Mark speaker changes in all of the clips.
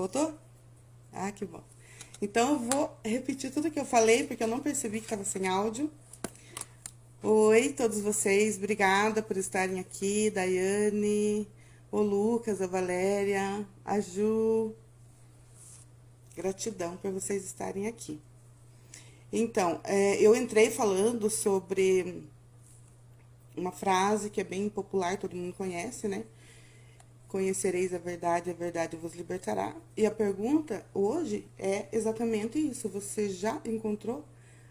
Speaker 1: Voltou? Ah, que bom. Então, eu vou repetir tudo que eu falei, porque eu não percebi que estava sem áudio. Oi, todos vocês. Obrigada por estarem aqui. Daiane, o Lucas, a Valéria, a Ju. Gratidão por vocês estarem aqui. Então, eu entrei falando sobre uma frase que é bem popular, todo mundo conhece, né? Conhecereis a verdade vos libertará. E a pergunta hoje é exatamente isso. Você já encontrou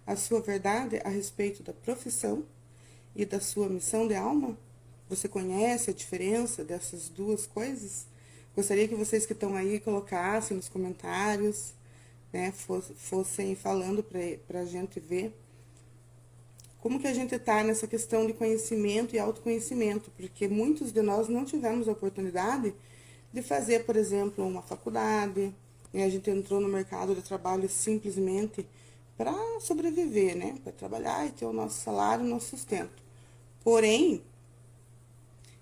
Speaker 1: a sua verdade a respeito da profissão e da sua missão de alma? Você conhece a diferença dessas duas coisas? Gostaria que vocês que estão aí colocassem nos comentários, né, fossem falando para a gente ver como que a gente está nessa questão de conhecimento e autoconhecimento, porque muitos de nós não tivemos a oportunidade de fazer, por exemplo, uma faculdade, né? A gente entrou no mercado de trabalho simplesmente para sobreviver, né? Para trabalhar e ter o nosso salário, o nosso sustento. Porém,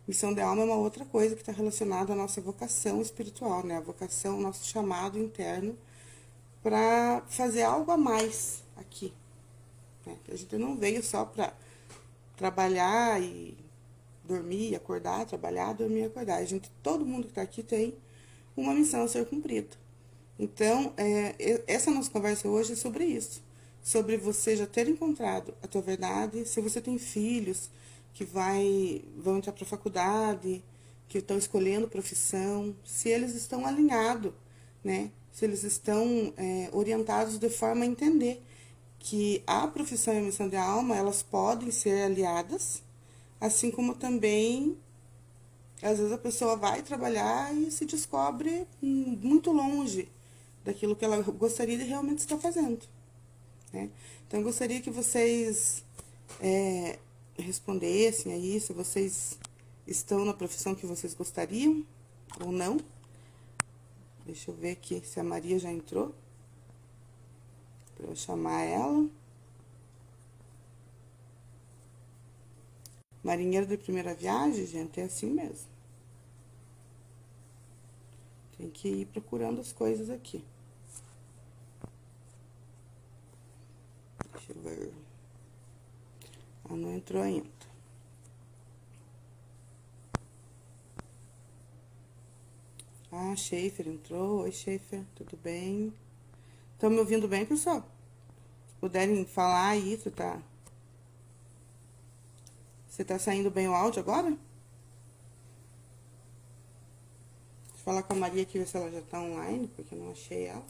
Speaker 1: missão de alma é uma outra coisa que está relacionada à nossa vocação espiritual, né? A vocação, o nosso chamado interno para fazer algo a mais aqui. A gente não veio só para trabalhar e dormir, acordar, trabalhar, dormir, acordar. Todo mundo que está aqui tem uma missão a ser cumprida. Então, essa nossa conversa hoje é sobre isso. Sobre você já ter encontrado a tua verdade, se você tem filhos que vão entrar para a faculdade, que estão escolhendo profissão, se eles estão alinhados, né? Se eles estão orientados de forma a entender que a profissão e a missão de alma, elas podem ser aliadas, assim como também, às vezes a pessoa vai trabalhar e se descobre muito longe daquilo que ela gostaria de realmente estar fazendo, né? Então, eu gostaria que vocês respondessem aí, se vocês estão na profissão que vocês gostariam ou não. Deixa eu ver aqui se a Maria já entrou, para eu chamar ela. Marinheiro de primeira viagem, gente, é assim mesmo. Tem que ir procurando as coisas aqui. Deixa eu ver. Ah, não entrou ainda. Ah, Schaefer entrou. Oi, Schaefer, tudo bem? Estão me ouvindo bem, pessoal? Se puderem falar aí, Você tá saindo bem o áudio agora? Deixa eu falar com a Maria aqui, ver se ela já tá online, porque eu não achei ela.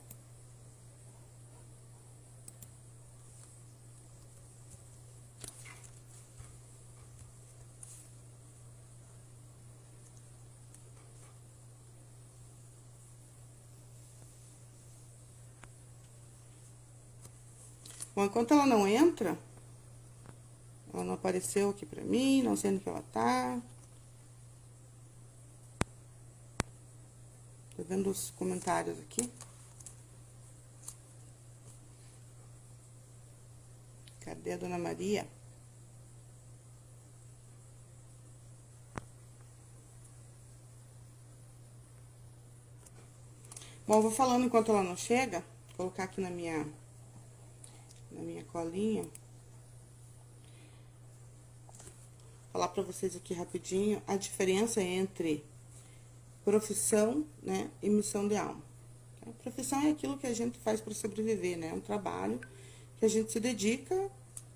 Speaker 1: Bom, enquanto ela não entra, ela não apareceu aqui pra mim, não sei onde que ela tá. Tô vendo os comentários aqui. Cadê a Dona Maria? Bom, eu vou falando enquanto ela não chega. Vou colocar aqui na minha colinha. Falar pra vocês aqui rapidinho a diferença entre profissão, né, e missão de alma. A profissão é aquilo que a gente faz para sobreviver, né? É um trabalho que a gente se dedica,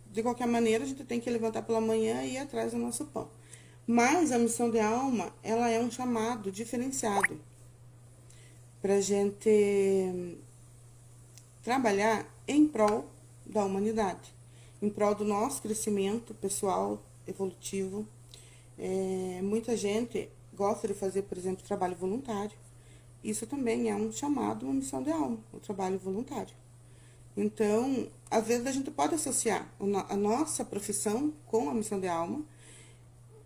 Speaker 1: de qualquer maneira, a gente tem que levantar pela manhã e ir atrás do nosso pão. Mas a missão de alma, ela é um chamado diferenciado pra gente trabalhar em prol da humanidade, em prol do nosso crescimento pessoal, evolutivo. Muita gente gosta de fazer, por exemplo, trabalho voluntário. Isso também é um chamado, uma missão de alma, o trabalho voluntário. Então, às vezes a gente pode associar a nossa profissão com a missão de alma,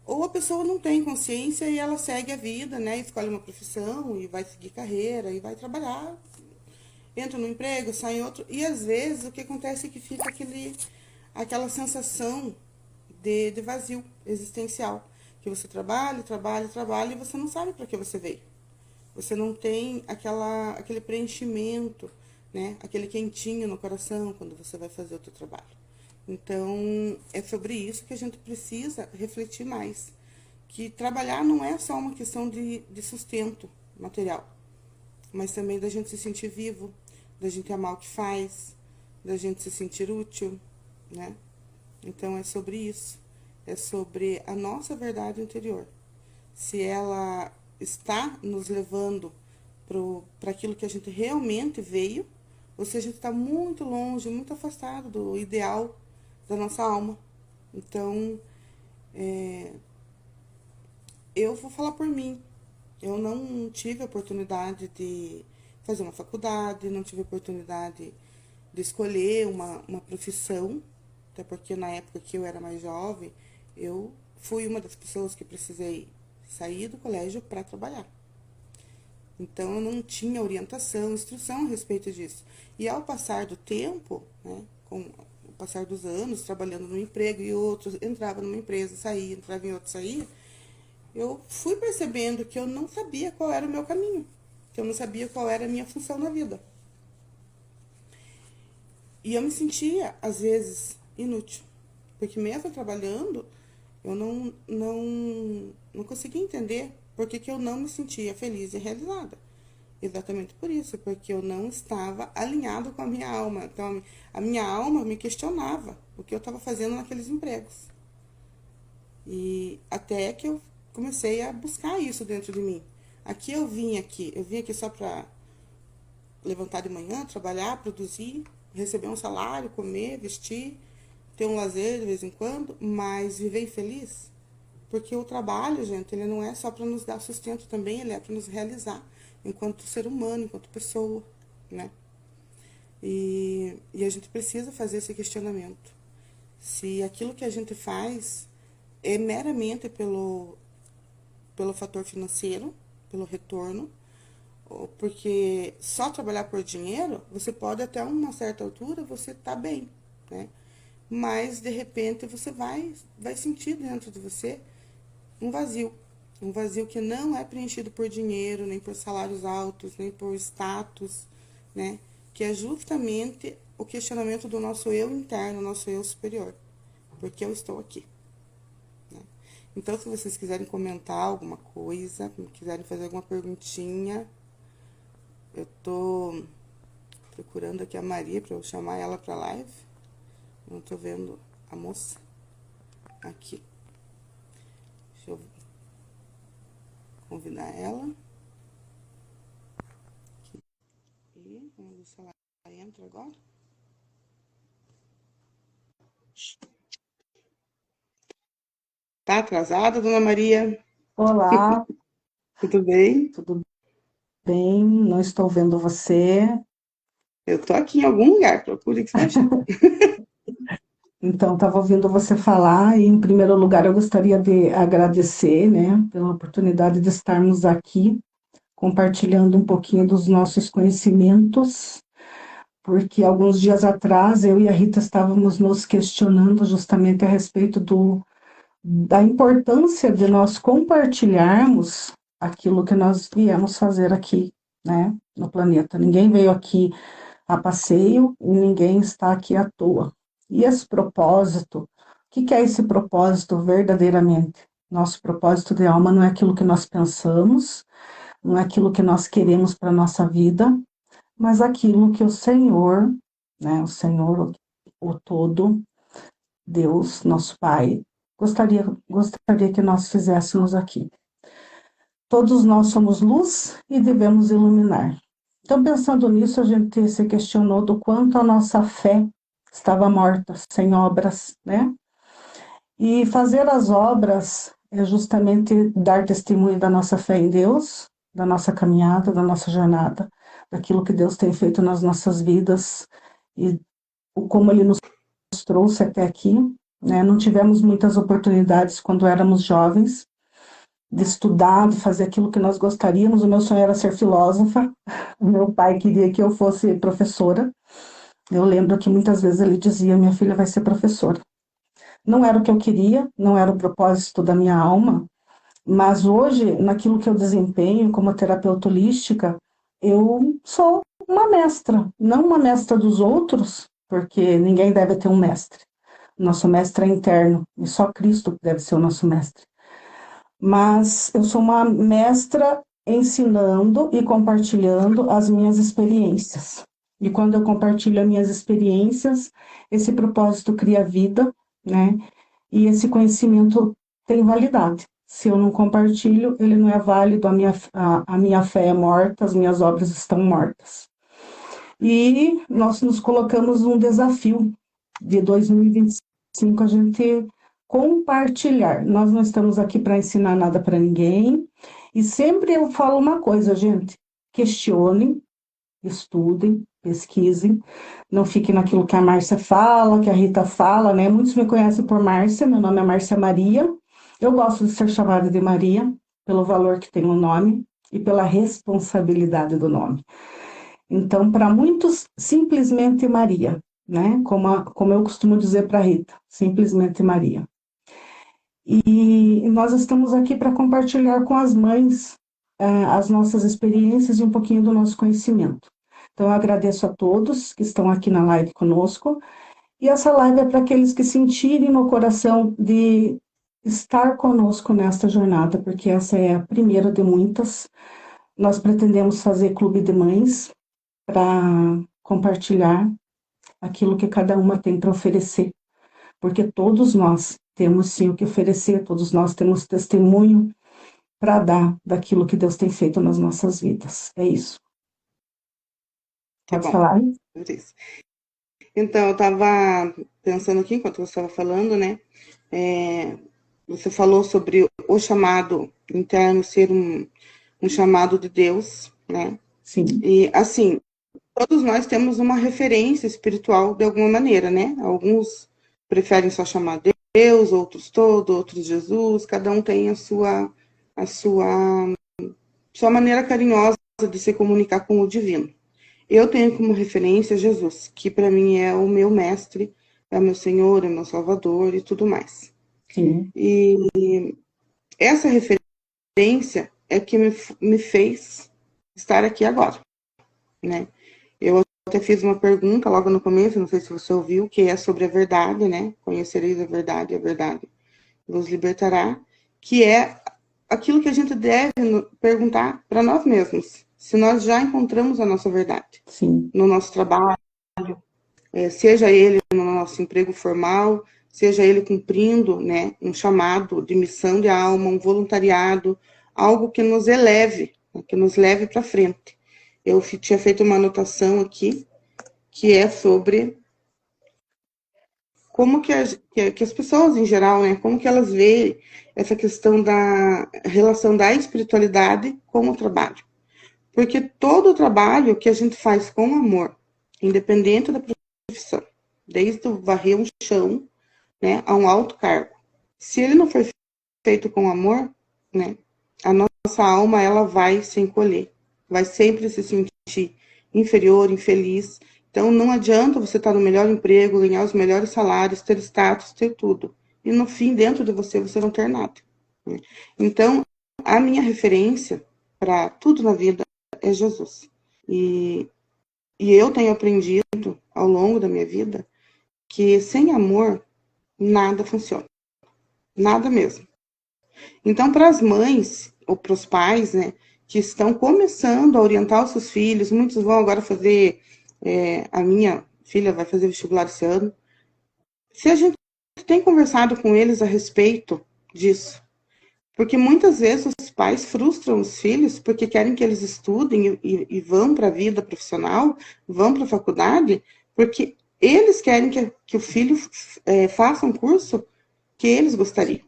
Speaker 1: ou a pessoa não tem consciência e ela segue a vida, né? Escolhe uma profissão e vai seguir carreira e vai trabalhar, entra no emprego, sai em outro. E às vezes o que acontece é que fica aquela sensação de vazio existencial. Que você trabalha e você não sabe para que você veio. você não tem aquele preenchimento, né? Aquele quentinho no coração quando você vai fazer o teu trabalho. Então, é sobre isso que a gente precisa refletir mais. Que trabalhar não é só uma questão de sustento material, mas também da gente se sentir vivo, da gente amar o que faz, da gente se sentir útil, né? Então, é sobre isso. É sobre a nossa verdade interior. Se ela está nos levando para aquilo que a gente realmente veio, ou se a gente está muito longe, muito afastado do ideal da nossa alma. Então, eu vou falar por mim. Eu não tive a oportunidade de fazer uma faculdade, não tive a oportunidade de escolher uma profissão, até porque na época que eu era mais jovem, eu fui uma das pessoas que precisei sair do colégio para trabalhar. Então, eu não tinha orientação, instrução a respeito disso. E ao passar do tempo, né, com o passar dos anos, trabalhando num emprego e outro, entrava numa empresa, saía, entrava em outra, saía, eu fui percebendo que eu não sabia qual era o meu caminho, que eu não sabia qual era a minha função na vida. E eu me sentia, às vezes, inútil, porque mesmo trabalhando, eu não conseguia entender por que eu não me sentia feliz e realizada. Exatamente por isso, porque eu não estava alinhado com a minha alma. Então, a minha alma me questionava o que eu estava fazendo naqueles empregos. E até que eu comecei a buscar isso dentro de mim. Eu vim aqui só para levantar de manhã, trabalhar, produzir, receber um salário, comer, vestir, ter um lazer de vez em quando, mas viver infeliz. Porque o trabalho, gente, ele não é só para nos dar sustento também, ele é para nos realizar enquanto ser humano, enquanto pessoa, né? E a gente precisa fazer esse questionamento. Se aquilo que a gente faz é meramente pelo fator financeiro, pelo retorno, porque só trabalhar por dinheiro, você pode até uma certa altura, você tá bem, né? Mas, de repente, você vai sentir dentro de você um vazio. Um vazio que não é preenchido por dinheiro, nem por salários altos, nem por status, né? Que é justamente o questionamento do nosso eu interno, nosso eu superior. Porque eu estou aqui. Né? Então, se vocês quiserem comentar alguma coisa, quiserem fazer alguma perguntinha, eu tô procurando aqui a Maria para eu chamar ela para live. Não tô vendo a moça aqui. Deixa eu convidar ela. Aqui. E vamos ver se ela entra agora. Tá atrasada, dona Maria?
Speaker 2: Olá,
Speaker 1: Tudo bem?
Speaker 2: tudo bem? Não estou vendo você.
Speaker 1: Eu tô aqui em algum lugar, procure que você vai achar.
Speaker 2: Então, estava ouvindo você falar e, em primeiro lugar, eu gostaria de agradecer, né, pela oportunidade de estarmos aqui compartilhando um pouquinho dos nossos conhecimentos, porque alguns dias atrás eu e a Rita estávamos nos questionando justamente a respeito da importância de nós compartilharmos aquilo que nós viemos fazer aqui, né, no planeta. Ninguém veio aqui a passeio e ninguém está aqui à toa. E esse propósito, o que é esse propósito verdadeiramente? Nosso propósito de alma não é aquilo que nós pensamos, não é aquilo que nós queremos para a nossa vida, mas aquilo que o Senhor, né, o Senhor, o todo, Deus, nosso Pai, gostaria que nós fizéssemos aqui. Todos nós somos luz e devemos iluminar. Então, pensando nisso, a gente se questionou do quanto a nossa fé estava morta, sem obras, né? E fazer as obras é justamente dar testemunho da nossa fé em Deus, da nossa caminhada, da nossa jornada, daquilo que Deus tem feito nas nossas vidas e como Ele nos trouxe até aqui, né? Não tivemos muitas oportunidades quando éramos jovens, de estudar, de fazer aquilo que nós gostaríamos. O meu sonho era ser filósofa, o meu pai queria que eu fosse professora. Eu lembro que muitas vezes ele dizia: minha filha vai ser professora. Não era o que eu queria, não era o propósito da minha alma, Mas hoje, naquilo que eu desempenho como terapeuta holística, eu sou uma mestra, não uma mestra dos outros, porque ninguém deve ter um mestre. Nosso mestre é interno, e só Cristo deve ser o nosso mestre. Mas eu sou uma mestra ensinando e compartilhando as minhas experiências. E quando eu compartilho as minhas experiências, esse propósito cria vida, né? E esse conhecimento tem validade. Se eu não compartilho, ele não é válido, a minha fé é morta, as minhas obras estão mortas. E nós nos colocamos um desafio de 2025, a gente compartilhar. Nós não estamos aqui para ensinar nada para ninguém. E sempre eu falo uma coisa, gente: questionem, estudem, pesquisem, não fiquem naquilo que a Márcia fala, que a Rita fala, né? Muitos me conhecem por Márcia, meu nome é Márcia Maria. Eu gosto de ser chamada de Maria, pelo valor que tem o nome e pela responsabilidade do nome. Então, para muitos, simplesmente Maria, né? Como eu costumo dizer para a Rita, simplesmente Maria. E nós estamos aqui para compartilhar com as mães as nossas experiências e um pouquinho do nosso conhecimento. Então, eu agradeço a todos que estão aqui na live conosco. E essa live é para aqueles que sentirem no coração de estar conosco nesta jornada, porque essa é a primeira de muitas. Nós pretendemos fazer clube de mães para compartilhar aquilo que cada uma tem para oferecer, porque todos nós temos sim o que oferecer, todos nós temos testemunho para dar daquilo que Deus tem feito nas nossas vidas. É isso.
Speaker 1: Que
Speaker 2: Pode
Speaker 1: bom.
Speaker 2: falar?
Speaker 1: Então, eu estava pensando aqui, enquanto você estava falando, né? Você falou sobre o chamado interno ser um chamado de Deus, né?
Speaker 2: Sim.
Speaker 1: E, assim, todos nós temos uma referência espiritual de alguma maneira, né? Alguns preferem só chamar Deus, outros todo, outros Jesus, cada um tem a sua maneira carinhosa de se comunicar com o divino. Eu tenho como referência Jesus, que para mim é o meu mestre, é o meu Senhor, é o meu Salvador e tudo mais.
Speaker 2: Sim.
Speaker 1: E essa referência é que me fez estar aqui agora, né? Eu até fiz uma pergunta logo no começo, não sei se você ouviu, que é sobre a verdade, né? Conhecereis a verdade vos libertará, que é aquilo que a gente deve perguntar para nós mesmos, se nós já encontramos a nossa verdade.
Speaker 2: Sim.
Speaker 1: No nosso trabalho, seja ele no nosso emprego formal, seja ele cumprindo, né, um chamado de missão de alma, um voluntariado, algo que nos eleve, né, que nos leve para frente. Eu tinha feito uma anotação aqui, que é sobre como que as pessoas em geral, né, como que elas veem essa questão da relação da espiritualidade com o trabalho. Porque todo o trabalho que a gente faz com amor, independente da profissão, desde o varrer um chão, né, a um alto cargo, se ele não for feito com amor, né, a nossa alma ela vai se encolher, vai sempre se sentir inferior, infeliz. Então, não adianta você estar no melhor emprego, ganhar os melhores salários, ter status, ter tudo. E no fim, dentro de você não ter nada. Né? Então, a minha referência para tudo na vida é Jesus. E eu tenho aprendido ao longo da minha vida que sem amor, nada funciona. Nada mesmo. Então, para as mães ou para os pais, né, que estão começando a orientar os seus filhos, muitos vão agora fazer, a minha filha vai fazer vestibular esse ano. Se a gente tem conversado com eles a respeito disso, porque muitas vezes os pais frustram os filhos porque querem que eles estudem e vão para a vida profissional, vão para a faculdade, porque eles querem que o filho faça um curso que eles gostariam.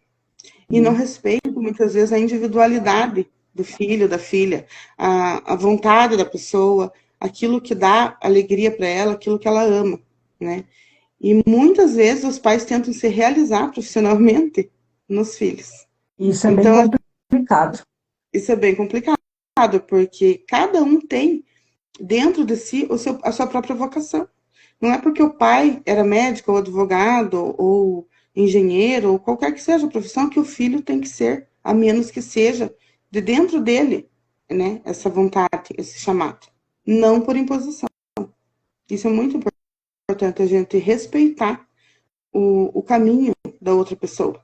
Speaker 1: E não respeitam, muitas vezes, a individualidade do filho, da filha, a vontade da pessoa, aquilo que dá alegria para ela, aquilo que ela ama, né? E muitas vezes os pais tentam se realizar profissionalmente nos filhos.
Speaker 2: Isso é bem complicado.
Speaker 1: Isso é bem complicado, porque cada um tem dentro de si a sua própria vocação. Não é porque o pai era médico ou advogado ou engenheiro ou qualquer que seja a profissão que o filho tem que ser a menos que seja de dentro dele, né, essa vontade, esse chamado, não por imposição. Isso é muito importante, a gente respeitar o caminho da outra pessoa.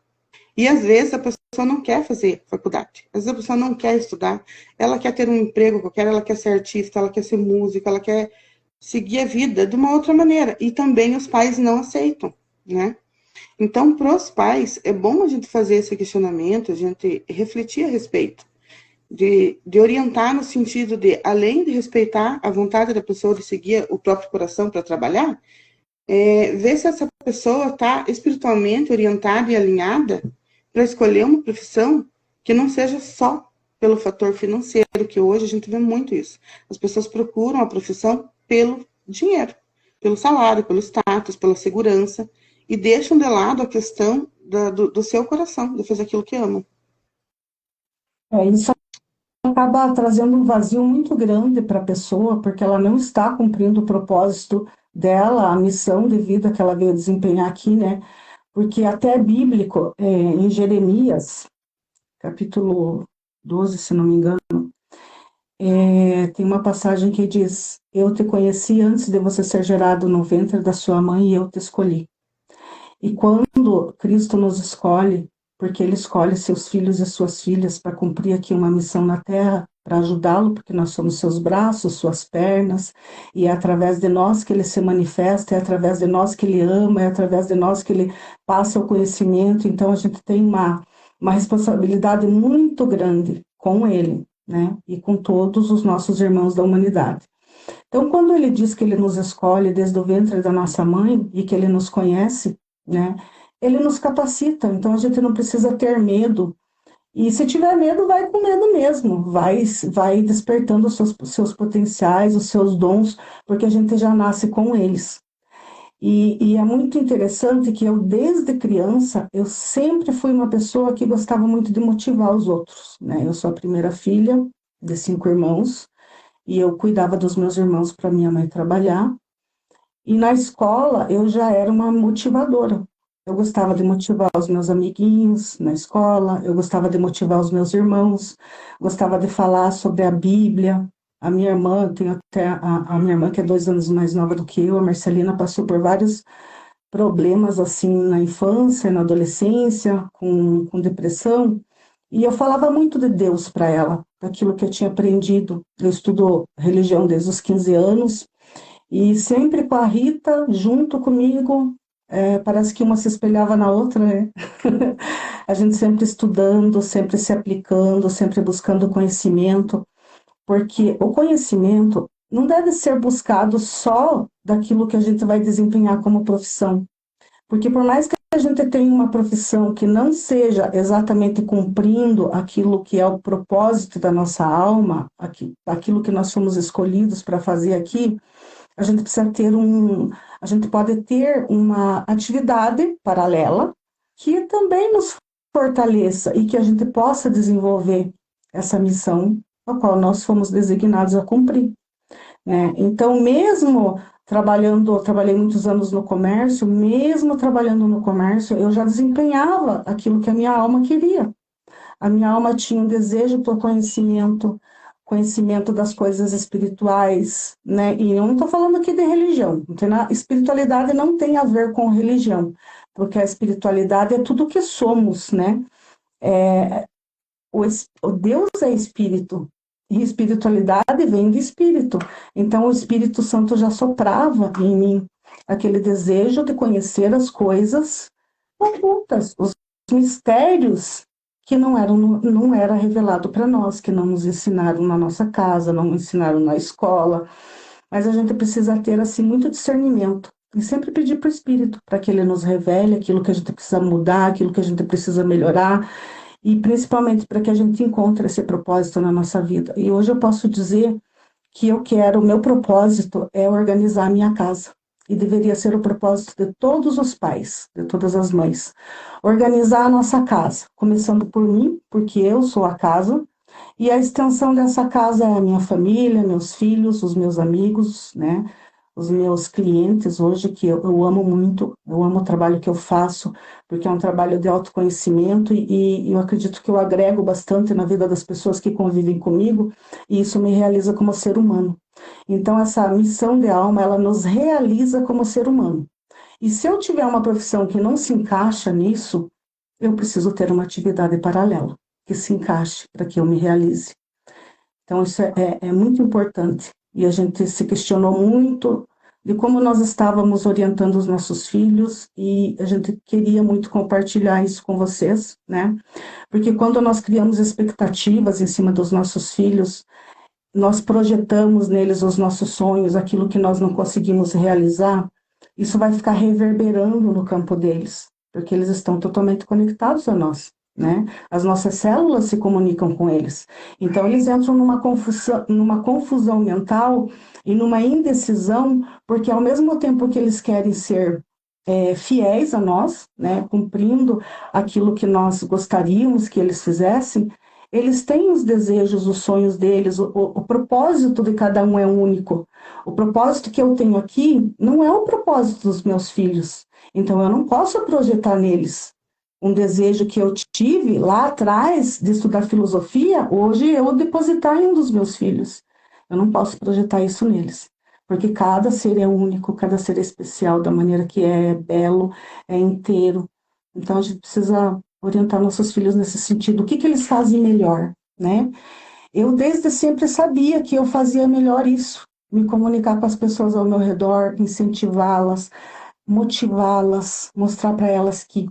Speaker 1: E às vezes a pessoa não quer fazer faculdade, às vezes a pessoa não quer estudar, ela quer ter um emprego qualquer, ela quer ser artista, ela quer ser música, ela quer seguir a vida de uma outra maneira. E também os pais não aceitam, né? Então, para os pais, é bom a gente fazer esse questionamento, a gente refletir a respeito, de orientar no sentido de, além de respeitar a vontade da pessoa de seguir o próprio coração para trabalhar, ver se essa pessoa está espiritualmente orientada e alinhada para escolher uma profissão que não seja só pelo fator financeiro, que hoje a gente vê muito isso. As pessoas procuram a profissão pelo dinheiro, pelo salário, pelo status, pela segurança, e deixam de lado a questão do seu coração, de fazer aquilo que amam.
Speaker 2: Isso acaba trazendo um vazio muito grande para a pessoa, porque ela não está cumprindo o propósito dela, a missão de vida que ela veio desempenhar aqui, né? Porque até é bíblico, em Jeremias, capítulo 12, se não me engano, tem uma passagem que diz: Eu te conheci antes de você ser gerado no ventre da sua mãe e eu te escolhi. E quando Cristo nos escolhe, porque Ele escolhe seus filhos e suas filhas para cumprir aqui uma missão na Terra, para ajudá-lo, porque nós somos seus braços, suas pernas, e é através de nós que Ele se manifesta, é através de nós que Ele ama, é através de nós que Ele passa o conhecimento. Então a gente tem uma responsabilidade muito grande com Ele, né? E com todos os nossos irmãos da humanidade. Então, quando Ele diz que Ele nos escolhe desde o ventre da nossa mãe e que Ele nos conhece, né? Ele nos capacita, então a gente não precisa ter medo. E se tiver medo, vai com medo mesmo, vai despertando os seus potenciais, os seus dons, porque a gente já nasce com eles. E é muito interessante que eu, desde criança, eu sempre fui uma pessoa que gostava muito de motivar os outros, né? Eu sou a primeira filha de 5 irmãos, e eu cuidava dos meus irmãos para minha mãe trabalhar. E na escola eu já era uma motivadora. Eu gostava de motivar os meus amiguinhos na escola, eu gostava de motivar os meus irmãos, gostava de falar sobre a Bíblia. A minha irmã, tenho até a minha irmã que é 2 anos mais nova do que eu, a Marcelina, passou por vários problemas assim na infância, na adolescência, com depressão. E eu falava muito de Deus para ela, daquilo que eu tinha aprendido. Eu estudo religião desde os 15 anos, e sempre com a Rita, junto comigo, parece que uma se espelhava na outra, né? A gente sempre estudando, sempre se aplicando, sempre buscando conhecimento, porque o conhecimento não deve ser buscado só daquilo que a gente vai desempenhar como profissão. Porque por mais que a gente tenha uma profissão que não seja exatamente cumprindo aquilo que é o propósito da nossa alma, aquilo que nós fomos escolhidos para fazer aqui, a gente precisa a gente pode ter uma atividade paralela que também nos fortaleça e que a gente possa desenvolver essa missão a qual nós fomos designados a cumprir, né? Então, mesmo trabalhei muitos anos no comércio, mesmo trabalhando no comércio, eu já desempenhava aquilo que a minha alma queria. A minha alma tinha um desejo por conhecimento das coisas espirituais, né? E eu não estou falando aqui de religião. Espiritualidade não tem a ver com religião, porque a espiritualidade é tudo o que somos, né? O Deus é espírito, e espiritualidade vem do espírito. Então, o Espírito Santo já soprava em mim aquele desejo de conhecer as coisas ocultas, os mistérios que não era revelado para nós, que não nos ensinaram na nossa casa, não nos ensinaram na escola, mas a gente precisa ter, assim, muito discernimento, e sempre pedir para o Espírito, para que ele nos revele aquilo que a gente precisa mudar, aquilo que a gente precisa melhorar, e principalmente para que a gente encontre esse propósito na nossa vida. E hoje eu posso dizer que o meu propósito é organizar a minha casa. E deveria ser o propósito de todos os pais, de todas as mães. Organizar a nossa casa, começando por mim, porque eu sou a casa, e a extensão dessa casa é a minha família, meus filhos, os meus amigos, né? os meus clientes hoje, que eu amo muito, eu amo o trabalho que eu faço, porque é um trabalho de autoconhecimento e eu acredito que eu agrego bastante na vida das pessoas que convivem comigo, e isso me realiza como ser humano. Então, essa missão de alma, ela nos realiza como ser humano. E se eu tiver uma profissão que não se encaixa nisso, eu preciso ter uma atividade paralela que se encaixe para que eu me realize. Então, isso é muito importante. E a gente se questionou muito de como nós estávamos orientando os nossos filhos e a gente queria muito compartilhar isso com vocês, né? Porque quando nós criamos expectativas em cima dos nossos filhos, nós projetamos neles os nossos sonhos, aquilo que nós não conseguimos realizar, isso vai ficar reverberando no campo deles, porque eles estão totalmente conectados a nós, né? As nossas células se comunicam com eles. Então, eles entram numa confusão mental e numa indecisão, porque ao mesmo tempo que eles querem ser fiéis a nós, né, cumprindo aquilo que nós gostaríamos que eles fizessem, eles têm os desejos, os sonhos deles, o propósito de cada um é único. O propósito que eu tenho aqui não é o propósito dos meus filhos. Então, eu não posso projetar neles um desejo que eu tive lá atrás de estudar filosofia, hoje eu depositar em um dos meus filhos. Eu não posso projetar isso neles, porque cada ser é único, cada ser é especial da maneira que é belo, é inteiro. Então, a gente precisa orientar nossos filhos nesse sentido. O que eles fazem melhor, né? Eu desde sempre sabia que eu fazia melhor isso, me comunicar com as pessoas ao meu redor, incentivá-las, motivá-las, mostrar para elas que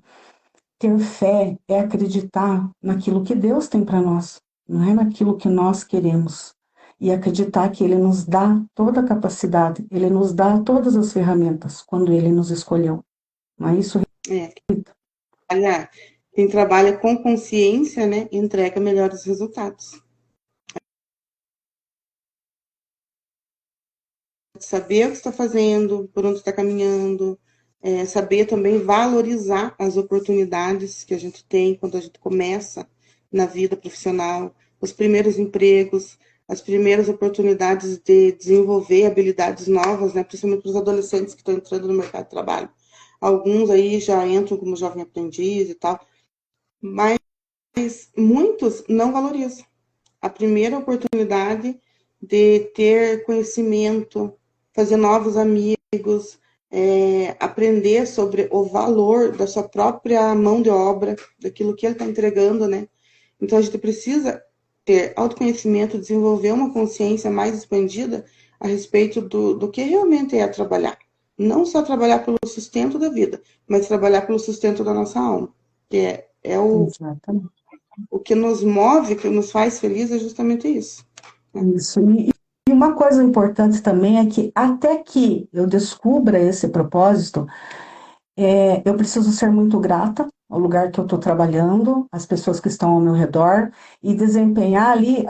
Speaker 2: ter fé é acreditar naquilo que Deus tem para nós, não é naquilo que nós queremos. E acreditar que Ele nos dá toda a capacidade, Ele nos dá todas as ferramentas quando Ele nos escolheu. Não é isso?
Speaker 1: É, quem trabalha com consciência, né, entrega melhores resultados. Saber o que está fazendo, por onde está caminhando, saber também valorizar as oportunidades que a gente tem quando a gente começa na vida profissional, os primeiros empregos, as primeiras oportunidades de desenvolver habilidades novas, né, principalmente para os adolescentes que estão entrando no mercado de trabalho. Alguns aí já entram como jovem aprendiz e tal, mas muitos não valorizam a primeira oportunidade de ter conhecimento, fazer novos amigos, aprender sobre o valor da sua própria mão de obra, daquilo que ele está entregando, né? Então, a gente precisa ter autoconhecimento, desenvolver uma consciência mais expandida a respeito do que realmente é trabalhar. Não só trabalhar pelo sustento da vida, mas trabalhar pelo sustento da nossa alma, que é o que nos move, que nos faz feliz é justamente isso.
Speaker 2: Isso. E uma coisa importante também é que até que eu descubra esse propósito, eu preciso ser muito grata ao lugar que eu estou trabalhando, às pessoas que estão ao meu redor, e desempenhar ali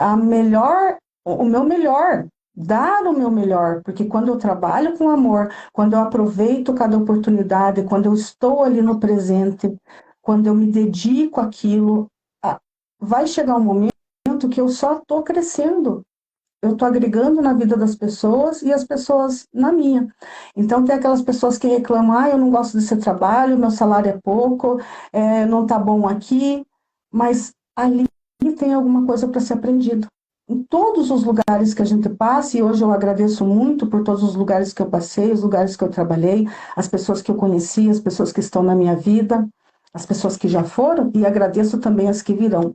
Speaker 2: o meu melhor, dar o meu melhor, porque quando eu trabalho com amor, quando eu aproveito cada oportunidade, quando eu estou ali no presente, quando eu me dedico àquilo, vai chegar um momento que eu só estou crescendo. Eu estou agregando na vida das pessoas e as pessoas na minha. Então, tem aquelas pessoas que reclamam, eu não gosto desse trabalho, meu salário é pouco, não está bom aqui, mas ali tem alguma coisa para ser aprendido. Em todos os lugares que a gente passa, e hoje eu agradeço muito por todos os lugares que eu passei, os lugares que eu trabalhei, as pessoas que eu conheci, as pessoas que estão na minha vida, as pessoas que já foram, e agradeço também as que virão.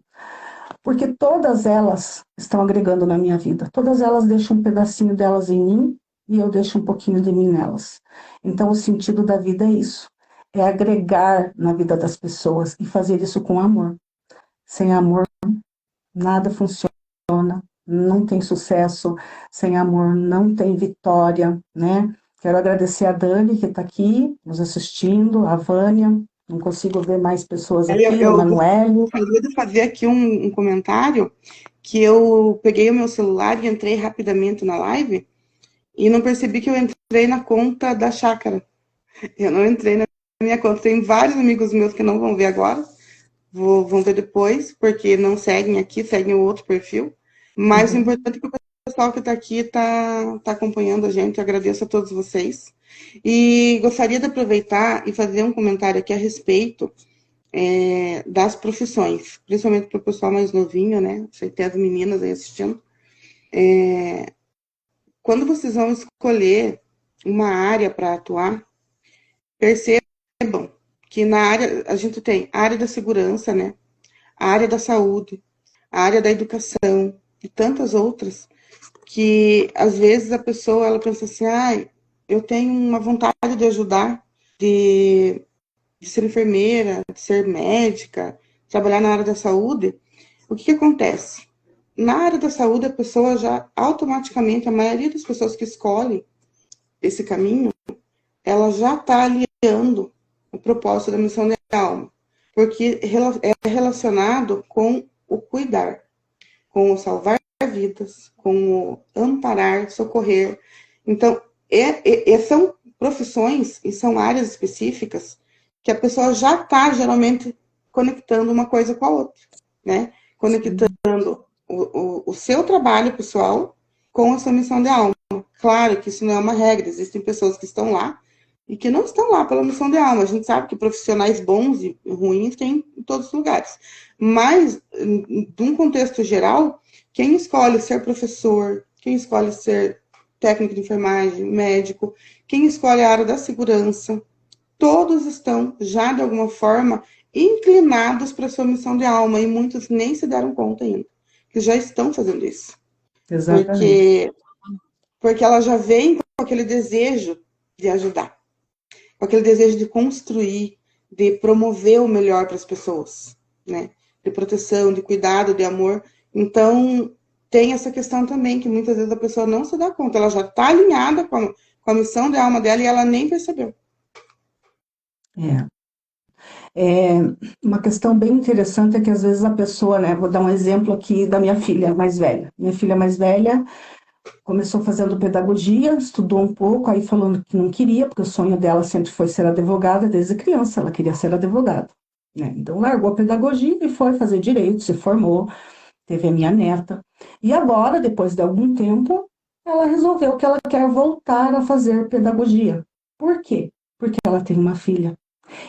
Speaker 2: Porque todas elas estão agregando na minha vida. Todas elas deixam um pedacinho delas em mim e eu deixo um pouquinho de mim nelas. Então, o sentido da vida é isso. É agregar na vida das pessoas e fazer isso com amor. Sem amor, nada funciona, não tem sucesso. Sem amor, não tem vitória, né? Quero agradecer a Dani, que está aqui nos assistindo, a Vânia, não consigo ver mais pessoas aqui,
Speaker 1: Eu
Speaker 2: a Manuele.
Speaker 1: gostaria de fazer aqui um comentário, que eu peguei o meu celular e entrei rapidamente na live e não percebi que eu entrei na conta da chácara. Eu não entrei na minha conta. Tem vários amigos meus que não vão ver agora, vão ver depois, porque não seguem aqui, seguem o outro perfil. Mas o importante é que o pessoal pessoal que está aqui está acompanhando a gente, eu agradeço a todos vocês. E gostaria de aproveitar e fazer um comentário aqui a respeito das profissões, principalmente para o pessoal mais novinho, né? Sei que tem as meninas aí assistindo. Quando vocês vão escolher uma área para atuar, percebam que na área, a gente tem a área da segurança, né? A área da saúde, a área da educação e tantas outras, que às vezes a pessoa ela pensa assim, eu tenho uma vontade de ajudar, de ser enfermeira, de ser médica, trabalhar na área da saúde. O que acontece? Na área da saúde, a pessoa já automaticamente, a maioria das pessoas que escolhem esse caminho, ela já está aliando o propósito da missão de alma, porque é relacionado com o cuidar, com o salvar vidas, com o amparar, socorrer. Então, são profissões e são áreas específicas que a pessoa já está geralmente conectando uma coisa com a outra, né? Conectando o seu trabalho pessoal com a sua missão de alma. Claro que isso não é uma regra, existem pessoas que estão lá e que não estão lá pela missão de alma. A gente sabe que profissionais bons e ruins tem em todos os lugares. Mas, de um contexto geral, quem escolhe ser professor, quem escolhe ser técnico de enfermagem, médico, quem escolhe a área da segurança, todos estão já, de alguma forma, inclinados para a sua missão de alma, e muitos nem se deram conta ainda, que já estão fazendo isso.
Speaker 2: Exatamente.
Speaker 1: Porque ela já vem com aquele desejo de ajudar, com aquele desejo de construir, de promover o melhor para as pessoas, né? De proteção, de cuidado, de amor. Então, tem essa questão também, que muitas vezes a pessoa não se dá conta, ela já está alinhada com a missão de alma dela e ela nem percebeu.
Speaker 2: É uma questão bem interessante é que às vezes a pessoa, né, vou dar um exemplo aqui da minha filha mais velha. Minha filha mais velha começou fazendo pedagogia, estudou um pouco, aí falando que não queria, porque o sonho dela sempre foi ser advogada, desde criança ela queria ser advogada, né? Então largou a pedagogia e foi fazer direito, se formou, teve a minha neta. E agora, depois de algum tempo, ela resolveu que ela quer voltar a fazer pedagogia. Por quê? Porque ela tem uma filha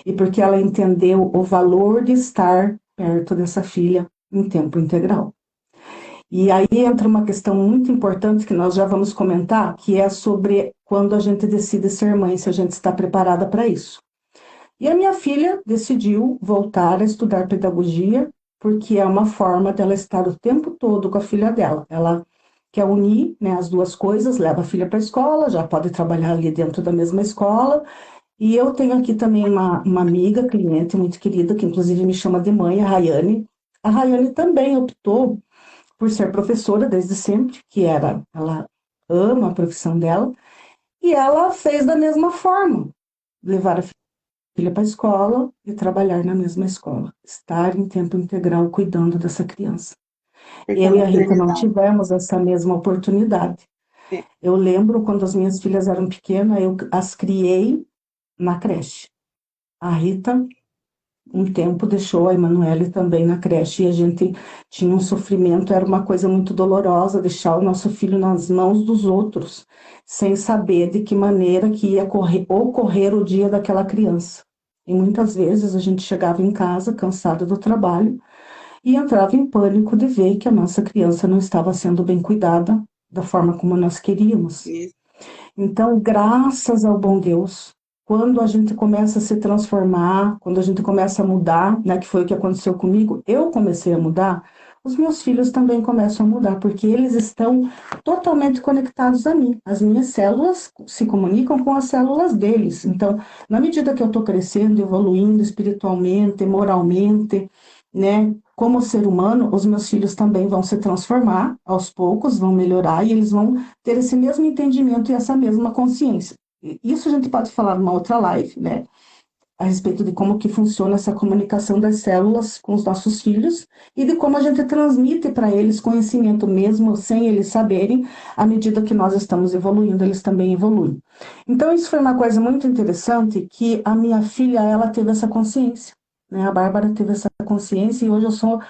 Speaker 2: e porque ela entendeu o valor de estar perto dessa filha em tempo integral. E aí entra uma questão muito importante que nós já vamos comentar, que é sobre quando a gente decide ser mãe, se a gente está preparada para isso. E a minha filha decidiu voltar a estudar pedagogia, porque é uma forma dela estar o tempo todo com a filha dela. Ela quer unir, né, as duas coisas, leva a filha para a escola, já pode trabalhar ali dentro da mesma escola. E eu tenho aqui também uma amiga, cliente muito querida, que inclusive me chama de mãe, a Rayane. A Rayane também optou por ser professora desde sempre, ela ama a profissão dela, e ela fez da mesma forma, levar a filha para a escola e trabalhar na mesma escola, estar em tempo integral cuidando dessa criança.
Speaker 1: Porque é
Speaker 2: Eu e a Rita não
Speaker 1: maternidade.
Speaker 2: tivemos essa mesma oportunidade. Eu lembro quando as minhas filhas eram pequenas, eu as criei na creche. A Rita um tempo deixou a Emanuele também na creche e a gente tinha um sofrimento, era uma coisa muito dolorosa deixar o nosso filho nas mãos dos outros, sem saber de que maneira que ia ocorrer o dia daquela criança. E muitas vezes a gente chegava em casa cansado do trabalho e entrava em pânico de ver que a nossa criança não estava sendo bem cuidada da forma como nós queríamos.
Speaker 1: Isso.
Speaker 2: Então, graças ao bom Deus, quando a gente começa a se transformar, quando a gente começa a mudar, né, que foi o que aconteceu comigo, eu comecei a mudar, os meus filhos também começam a mudar, porque eles estão totalmente conectados a mim. As minhas células se comunicam com as células deles. Então, na medida que eu estou crescendo, evoluindo espiritualmente, moralmente, né, como ser humano, os meus filhos também vão se transformar aos poucos, vão melhorar e eles vão ter esse mesmo entendimento e essa mesma consciência. Isso a gente pode falar numa outra live, né? A respeito de como que funciona essa comunicação das células com os nossos filhos e de como a gente transmite para eles conhecimento mesmo sem eles saberem, à medida que nós estamos evoluindo, eles também evoluem. Então isso foi uma coisa muito interessante que a minha filha, ela teve essa consciência, né? A Bárbara teve essa consciência e hoje eu sou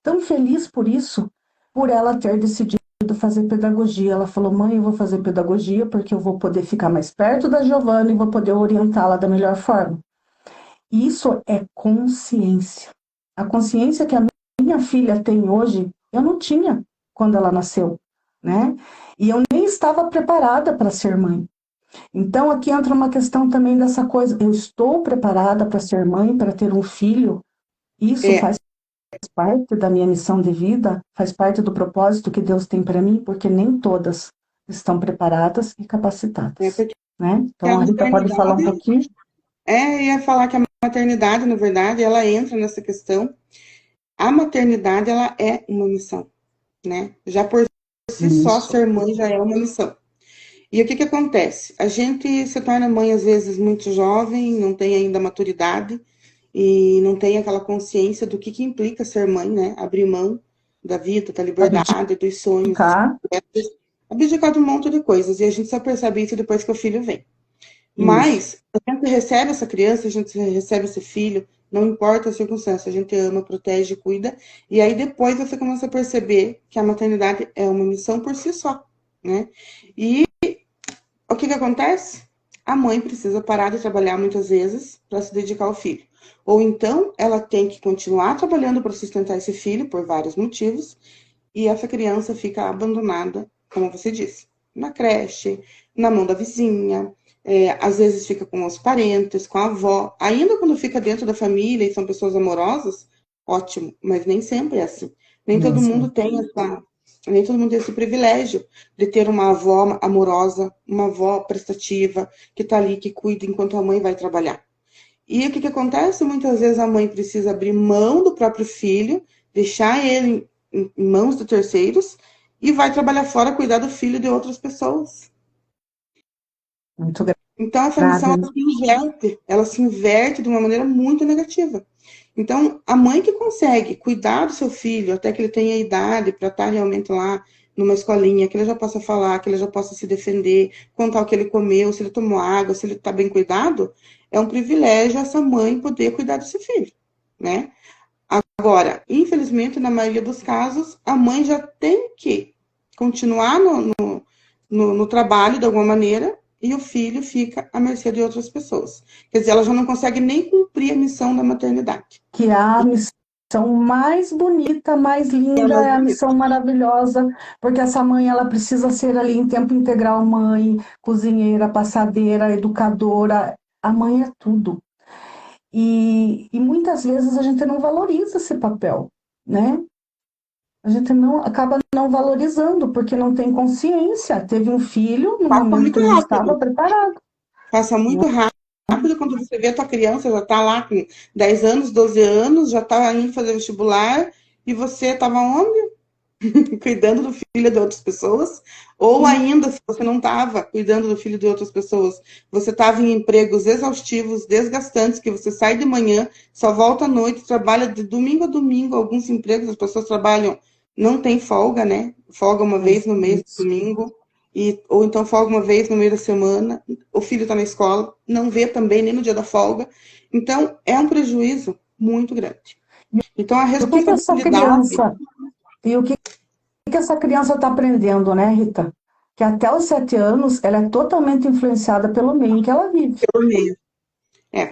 Speaker 2: tão feliz por isso, por ela ter decidido fazer pedagogia. Ela falou, mãe, eu vou fazer pedagogia porque eu vou poder ficar mais perto da Giovana e vou poder orientá-la da melhor forma. Isso é consciência. A consciência que a minha filha tem hoje, eu não tinha quando ela nasceu, né? E eu nem estava preparada para ser mãe. Então, aqui entra uma questão também dessa coisa. Eu estou preparada para ser mãe, para ter um filho. Isso
Speaker 1: É,
Speaker 2: faz parte da minha missão de vida, faz parte do propósito que Deus tem para mim, porque nem todas estão preparadas e capacitadas,
Speaker 1: porque
Speaker 2: né?
Speaker 1: a
Speaker 2: Então, a Rita pode falar um
Speaker 1: maternidade,
Speaker 2: pouquinho?
Speaker 1: ia falar que a maternidade, na verdade, ela entra nessa questão. A maternidade, ela é uma missão, né? Já por si só,
Speaker 2: Isso.
Speaker 1: ser mãe já é uma missão. E o que que acontece? A gente se torna mãe, às vezes, muito jovem, não tem ainda maturidade, e não tem aquela consciência do que implica ser mãe, né? Abrir mão da vida, da liberdade, dos sonhos, dos
Speaker 2: Abdicar,
Speaker 1: projetos, abdicar de um monte de coisas. E a gente só percebe isso depois que o filho vem.
Speaker 2: isso.
Speaker 1: Mas a gente recebe essa criança, a gente recebe esse filho, não importa a circunstância, a gente ama, protege, cuida, e aí depois você começa a perceber que a maternidade é uma missão por si só, né? E o que que acontece? A mãe precisa parar de trabalhar muitas vezes para se dedicar ao filho. Ou então ela tem que continuar trabalhando para sustentar esse filho por vários motivos, e essa criança fica abandonada, como você disse, na creche, na mão da vizinha, às vezes fica com os parentes, com a avó. Ainda quando fica dentro da família e são pessoas amorosas, ótimo, mas nem sempre é assim. Nem todo mundo
Speaker 2: isso.
Speaker 1: tem essa, nem todo mundo tem esse privilégio de ter uma avó amorosa, uma avó prestativa, que está ali, que cuida enquanto a mãe vai trabalhar. E o que que acontece? Muitas vezes a mãe precisa abrir mão do próprio filho, deixar ele em mãos de terceiros e vai trabalhar fora, cuidar do filho de outras pessoas.
Speaker 2: Muito
Speaker 1: Então, essa missão
Speaker 2: grave.
Speaker 1: ela se inverte de uma maneira muito negativa. Então, a mãe que consegue cuidar do seu filho até que ele tenha idade para estar realmente lá numa escolinha, que ele já possa falar, que ele já possa se defender, contar o que ele comeu, se ele tomou água, se ele está bem cuidado, é um privilégio essa mãe poder cuidar do seu filho, né? Agora, infelizmente, na maioria dos casos, a mãe já tem que continuar no trabalho de alguma maneira e o filho fica à mercê de outras pessoas. Quer dizer, ela já não consegue nem cumprir a missão da maternidade.
Speaker 2: Que é a missão mais bonita, mais
Speaker 1: É
Speaker 2: linda,
Speaker 1: mais
Speaker 2: é a
Speaker 1: bonito.
Speaker 2: missão maravilhosa, porque essa mãe, ela precisa ser ali em tempo integral mãe, cozinheira, passadeira, educadora. A mãe é tudo. E muitas vezes a gente não valoriza esse papel, né? A gente não acaba não valorizando, porque não tem consciência. Teve um filho no
Speaker 1: Passa
Speaker 2: momento
Speaker 1: muito
Speaker 2: que não estava
Speaker 1: rápido.
Speaker 2: preparado.
Speaker 1: Passa muito rápido quando você vê a tua criança já está lá com 10 anos, 12 anos, já está indo fazer vestibular e você estava onde? Cuidando do filho de outras pessoas, ou ainda, se você não estava cuidando do filho de outras pessoas, você estava em empregos exaustivos, desgastantes, que você sai de manhã, só volta à noite, trabalha de domingo a domingo, alguns empregos as pessoas trabalham, não tem folga, né? Folga uma vez no mês,
Speaker 2: Isso.
Speaker 1: domingo, ou então folga uma vez no meio da semana, o filho está na escola, não vê também nem no dia da folga, então é um prejuízo muito grande. Então a
Speaker 2: O que que essa
Speaker 1: responsabilidade
Speaker 2: criança e o que essa criança está aprendendo, né, Rita? Que até os 7 anos ela é totalmente influenciada pelo meio em que ela vive.
Speaker 1: pelo meio.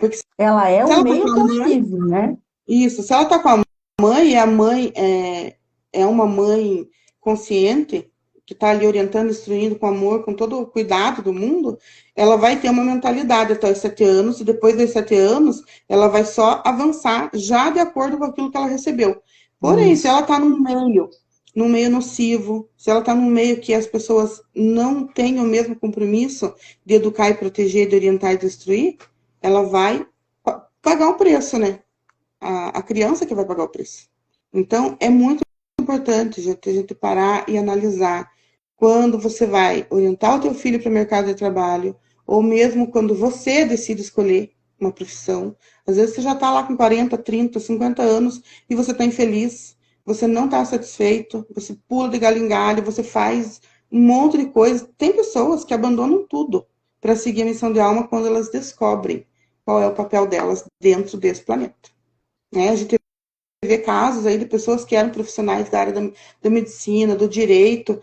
Speaker 1: Porque se
Speaker 2: Ela é o
Speaker 1: ela tá com
Speaker 2: meio que
Speaker 1: a
Speaker 2: ela
Speaker 1: mãe,
Speaker 2: vive, né?
Speaker 1: isso, se ela tá com a mãe e a mãe é uma mãe consciente, que tá ali orientando, instruindo com amor, com todo o cuidado do mundo, ela vai ter uma mentalidade até os 7 anos, e depois dos 7 anos, ela vai só avançar já de acordo com aquilo que ela recebeu. Porém, se
Speaker 2: Isso.
Speaker 1: ela tá num meio nocivo, se ela tá num meio que as pessoas não têm o mesmo compromisso de educar e proteger, de orientar e de instruir, ela vai pagar o preço, né? A criança que vai pagar o preço. Então, é muito importante, gente, a gente parar e analisar quando você vai orientar o teu filho para o mercado de trabalho, ou mesmo quando você decide escolher uma profissão. Às vezes você já está lá com 40, 30, 50 anos e você está infeliz, você não está satisfeito, você pula de galho em galho, você faz um monte de coisas. Tem pessoas que abandonam tudo para seguir a missão de alma quando elas descobrem qual é o papel delas dentro desse planeta. Né? A gente vê casos aí de pessoas que eram profissionais da área da medicina, do direito,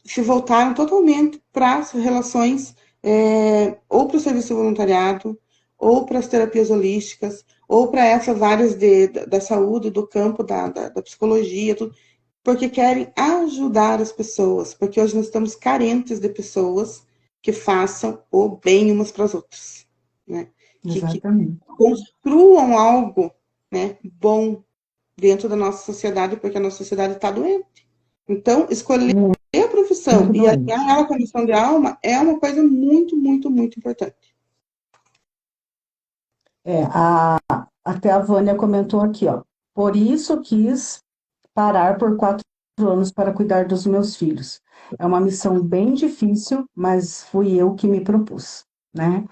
Speaker 1: se voltaram totalmente para as relações, ou para o serviço voluntariado, ou para as terapias holísticas, ou para essas áreas da saúde, do campo da psicologia, tudo, porque querem ajudar as pessoas, porque hoje nós estamos carentes de pessoas que façam o bem umas para as outras, né? Que
Speaker 2: Exatamente.
Speaker 1: construam algo, né, bom dentro da nossa sociedade, porque a nossa sociedade está doente. Então, escolher a profissão
Speaker 2: Muito
Speaker 1: e alinhar
Speaker 2: doente.
Speaker 1: ela com a missão de alma é uma coisa muito, muito, muito importante.
Speaker 2: Até a Vânia comentou aqui, ó. Por isso quis parar por 4 anos para cuidar dos meus filhos. É uma missão bem difícil, mas fui eu que me propus, né?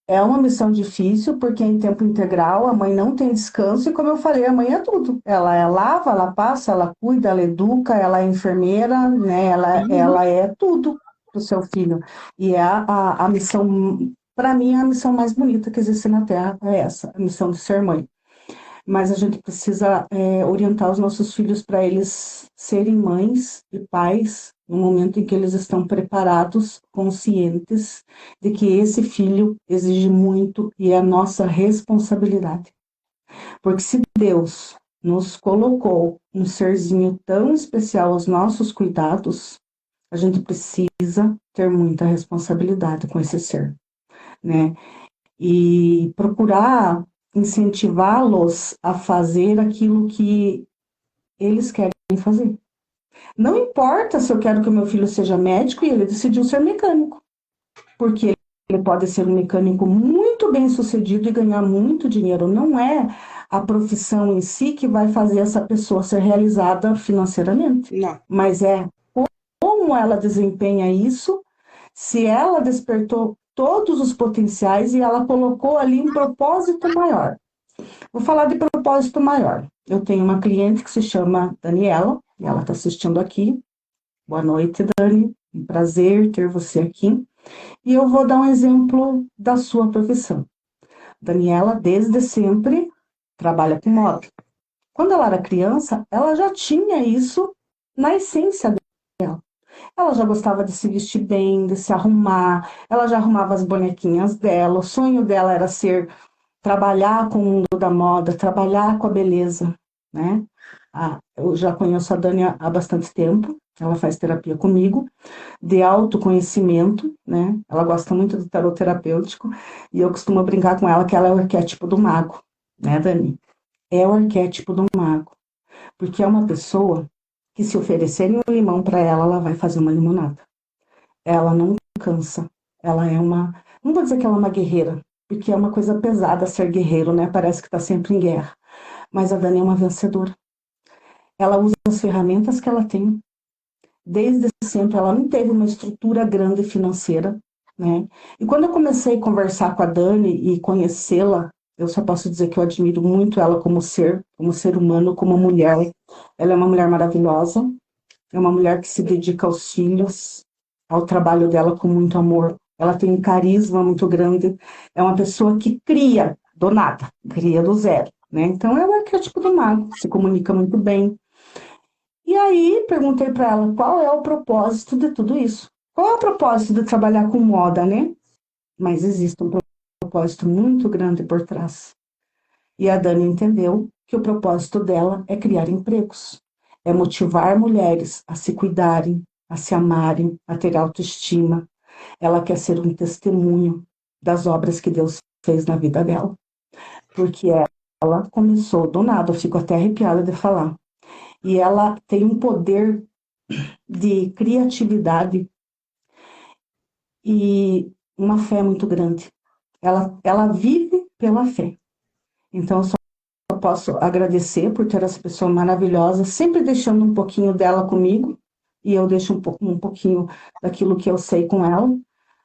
Speaker 2: É uma missão difícil porque é em tempo integral, a mãe não tem descanso e, como eu falei, a mãe é tudo. Ela lava, ela passa, ela cuida, ela educa, ela é enfermeira, né? Ela é tudo para o seu filho. E é a missão, para mim, a missão mais bonita que existe na Terra é essa, a missão de ser mãe. Mas a gente precisa orientar os nossos filhos para eles serem mães e pais no momento em que eles estão preparados, conscientes de que esse filho exige muito e é a nossa responsabilidade. Porque se Deus nos colocou um serzinho tão especial aos nossos cuidados, a gente precisa ter muita responsabilidade com esse ser, né? E procurar incentivá-los a fazer aquilo que eles querem fazer. Não importa se eu quero que o meu filho seja médico e ele decidiu ser mecânico, porque ele pode ser um mecânico muito bem sucedido e ganhar muito dinheiro. Não é a profissão em si que vai fazer essa pessoa ser realizada financeiramente,
Speaker 1: Não,
Speaker 2: mas é como ela desempenha isso, se ela despertou todos os potenciais e ela colocou ali um propósito maior. Vou falar de propósito maior. Eu tenho uma cliente que se chama Daniela, e ela está assistindo aqui. Boa noite, Dani. Um prazer ter você aqui. E eu vou dar um exemplo da sua profissão. Daniela, desde sempre, trabalha com moda. Quando ela era criança, ela já tinha isso na essência dela. Ela já gostava de se vestir bem, de se arrumar, ela já arrumava as bonequinhas dela. O sonho dela era trabalhar com o mundo da moda, trabalhar com a beleza, né? Eu já conheço a Dani há bastante tempo, ela faz terapia comigo, de autoconhecimento, né? Ela gosta muito do tarot terapêutico, e eu costumo brincar com ela que ela é o arquétipo do mago, né, Dani? É o arquétipo do mago, porque é uma pessoa que, se oferecerem um limão para ela, ela vai fazer uma limonada. Ela não cansa, ela é uma, não vou dizer que ela é uma guerreira, porque é uma coisa pesada ser guerreiro, né? Parece que está sempre em guerra. Mas a Dani é uma vencedora. Ela usa as ferramentas que ela tem. Desde sempre, ela não teve uma estrutura grande financeira, né? E quando eu comecei a conversar com a Dani e conhecê-la, eu só posso dizer que eu admiro muito ela como ser humano, como mulher. Ela é uma mulher maravilhosa, é uma mulher que se dedica aos filhos, ao trabalho dela com muito amor. Ela tem um carisma muito grande. É uma pessoa que cria do nada, cria do zero, né? Então, é o arquétipo do mago, se comunica muito bem. E aí, perguntei para ela qual é o propósito de tudo isso. Qual é o propósito de trabalhar com moda, né? Mas existe um propósito muito grande por trás. E a Dani entendeu que o propósito dela é criar empregos, é motivar mulheres a se cuidarem, a se amarem, a ter autoestima. Ela quer ser um testemunho das obras que Deus fez na vida dela, porque ela começou do nada, eu fico até arrepiada de falar. E ela tem um poder de criatividade e uma fé muito grande. Ela vive pela fé. Então, eu posso agradecer por ter essa pessoa maravilhosa, sempre deixando um pouquinho dela comigo, e eu deixo um pouquinho daquilo que eu sei com ela,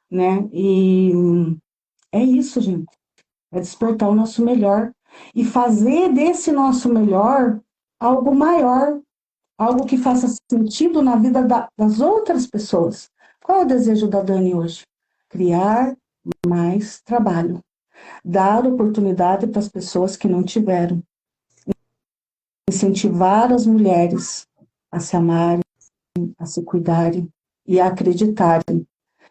Speaker 2: né? E é isso, gente. É despertar o nosso melhor e fazer desse nosso melhor algo maior, algo que faça sentido na vida das outras pessoas. Qual é o desejo da Dani hoje? Criar mais trabalho, dar oportunidade para as pessoas que não tiveram, incentivar as mulheres a se amarem, a se cuidarem e a acreditarem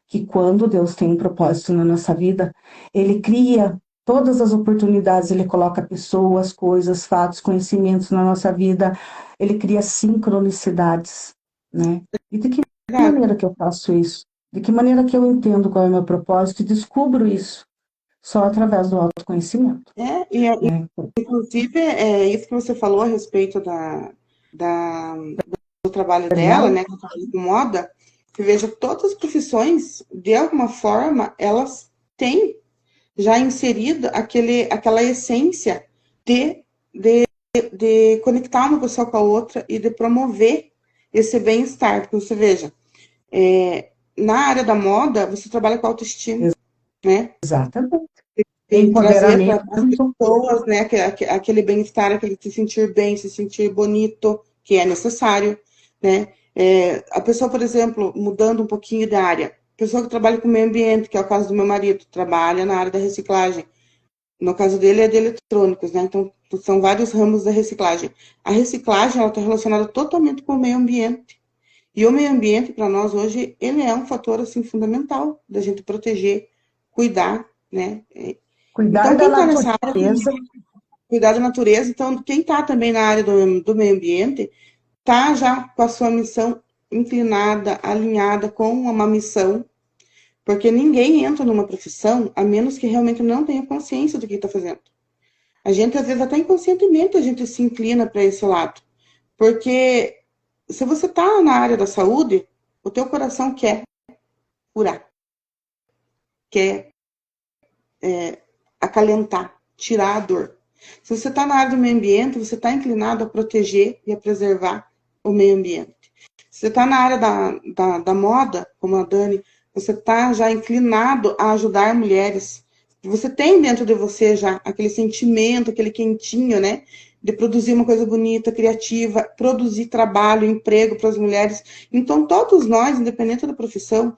Speaker 2: que quando Deus tem um propósito na nossa vida, Ele cria todas as oportunidades, Ele coloca pessoas, coisas, fatos, conhecimentos na nossa vida, Ele cria sincronicidades, né? E de que
Speaker 1: Verdade.
Speaker 2: maneira que eu faço isso? De que maneira que eu entendo qual é o meu propósito e descubro isso? Só através do autoconhecimento, né?
Speaker 1: Inclusive, isso que você falou a respeito da, do trabalho dela,
Speaker 2: Daniela?
Speaker 1: né, que ela trabalha com moda, que veja, todas as profissões, de alguma forma, elas têm já inserida aquela essência de, de conectar uma pessoa com a outra e de promover esse bem-estar. Porque você veja, na área da moda, você trabalha com autoestima, né?
Speaker 2: Exatamente.
Speaker 1: E trazer para
Speaker 2: Empoderamento,
Speaker 1: as pessoas, né, aquele bem-estar, aquele se sentir bem, se sentir bonito, que é necessário, né? A pessoa, por exemplo, mudando um pouquinho da área, pessoa que trabalha com o meio ambiente, que é o caso do meu marido, trabalha na área da reciclagem. No caso dele é de eletrônicos, né? Então, são vários ramos da reciclagem. A reciclagem, ela está relacionada totalmente com o meio ambiente. E o meio ambiente, para nós hoje, ele é um fator, assim, fundamental da gente proteger, cuidar, né?
Speaker 2: cuidar
Speaker 1: Então,
Speaker 2: da
Speaker 1: quem está nessa área,
Speaker 2: natureza.
Speaker 1: cuidar da natureza, então, quem está também na área do meio ambiente, está já com a sua missão inclinada, alinhada com uma missão, porque ninguém entra numa profissão a menos que realmente não tenha consciência do que está fazendo. A gente, às vezes, até inconscientemente, a gente se inclina para esse lado. Porque se você está na área da saúde, o teu coração quer curar, quer acalentar, tirar a dor. Se você está na área do meio ambiente, você está inclinado a proteger e a preservar o meio ambiente. Se você está na área da moda, como a Dani, você está já inclinado a ajudar mulheres. Você tem dentro de você já aquele sentimento, aquele quentinho, né? De produzir uma coisa bonita, criativa, produzir trabalho, emprego para as mulheres. Então, todos nós, independente da profissão,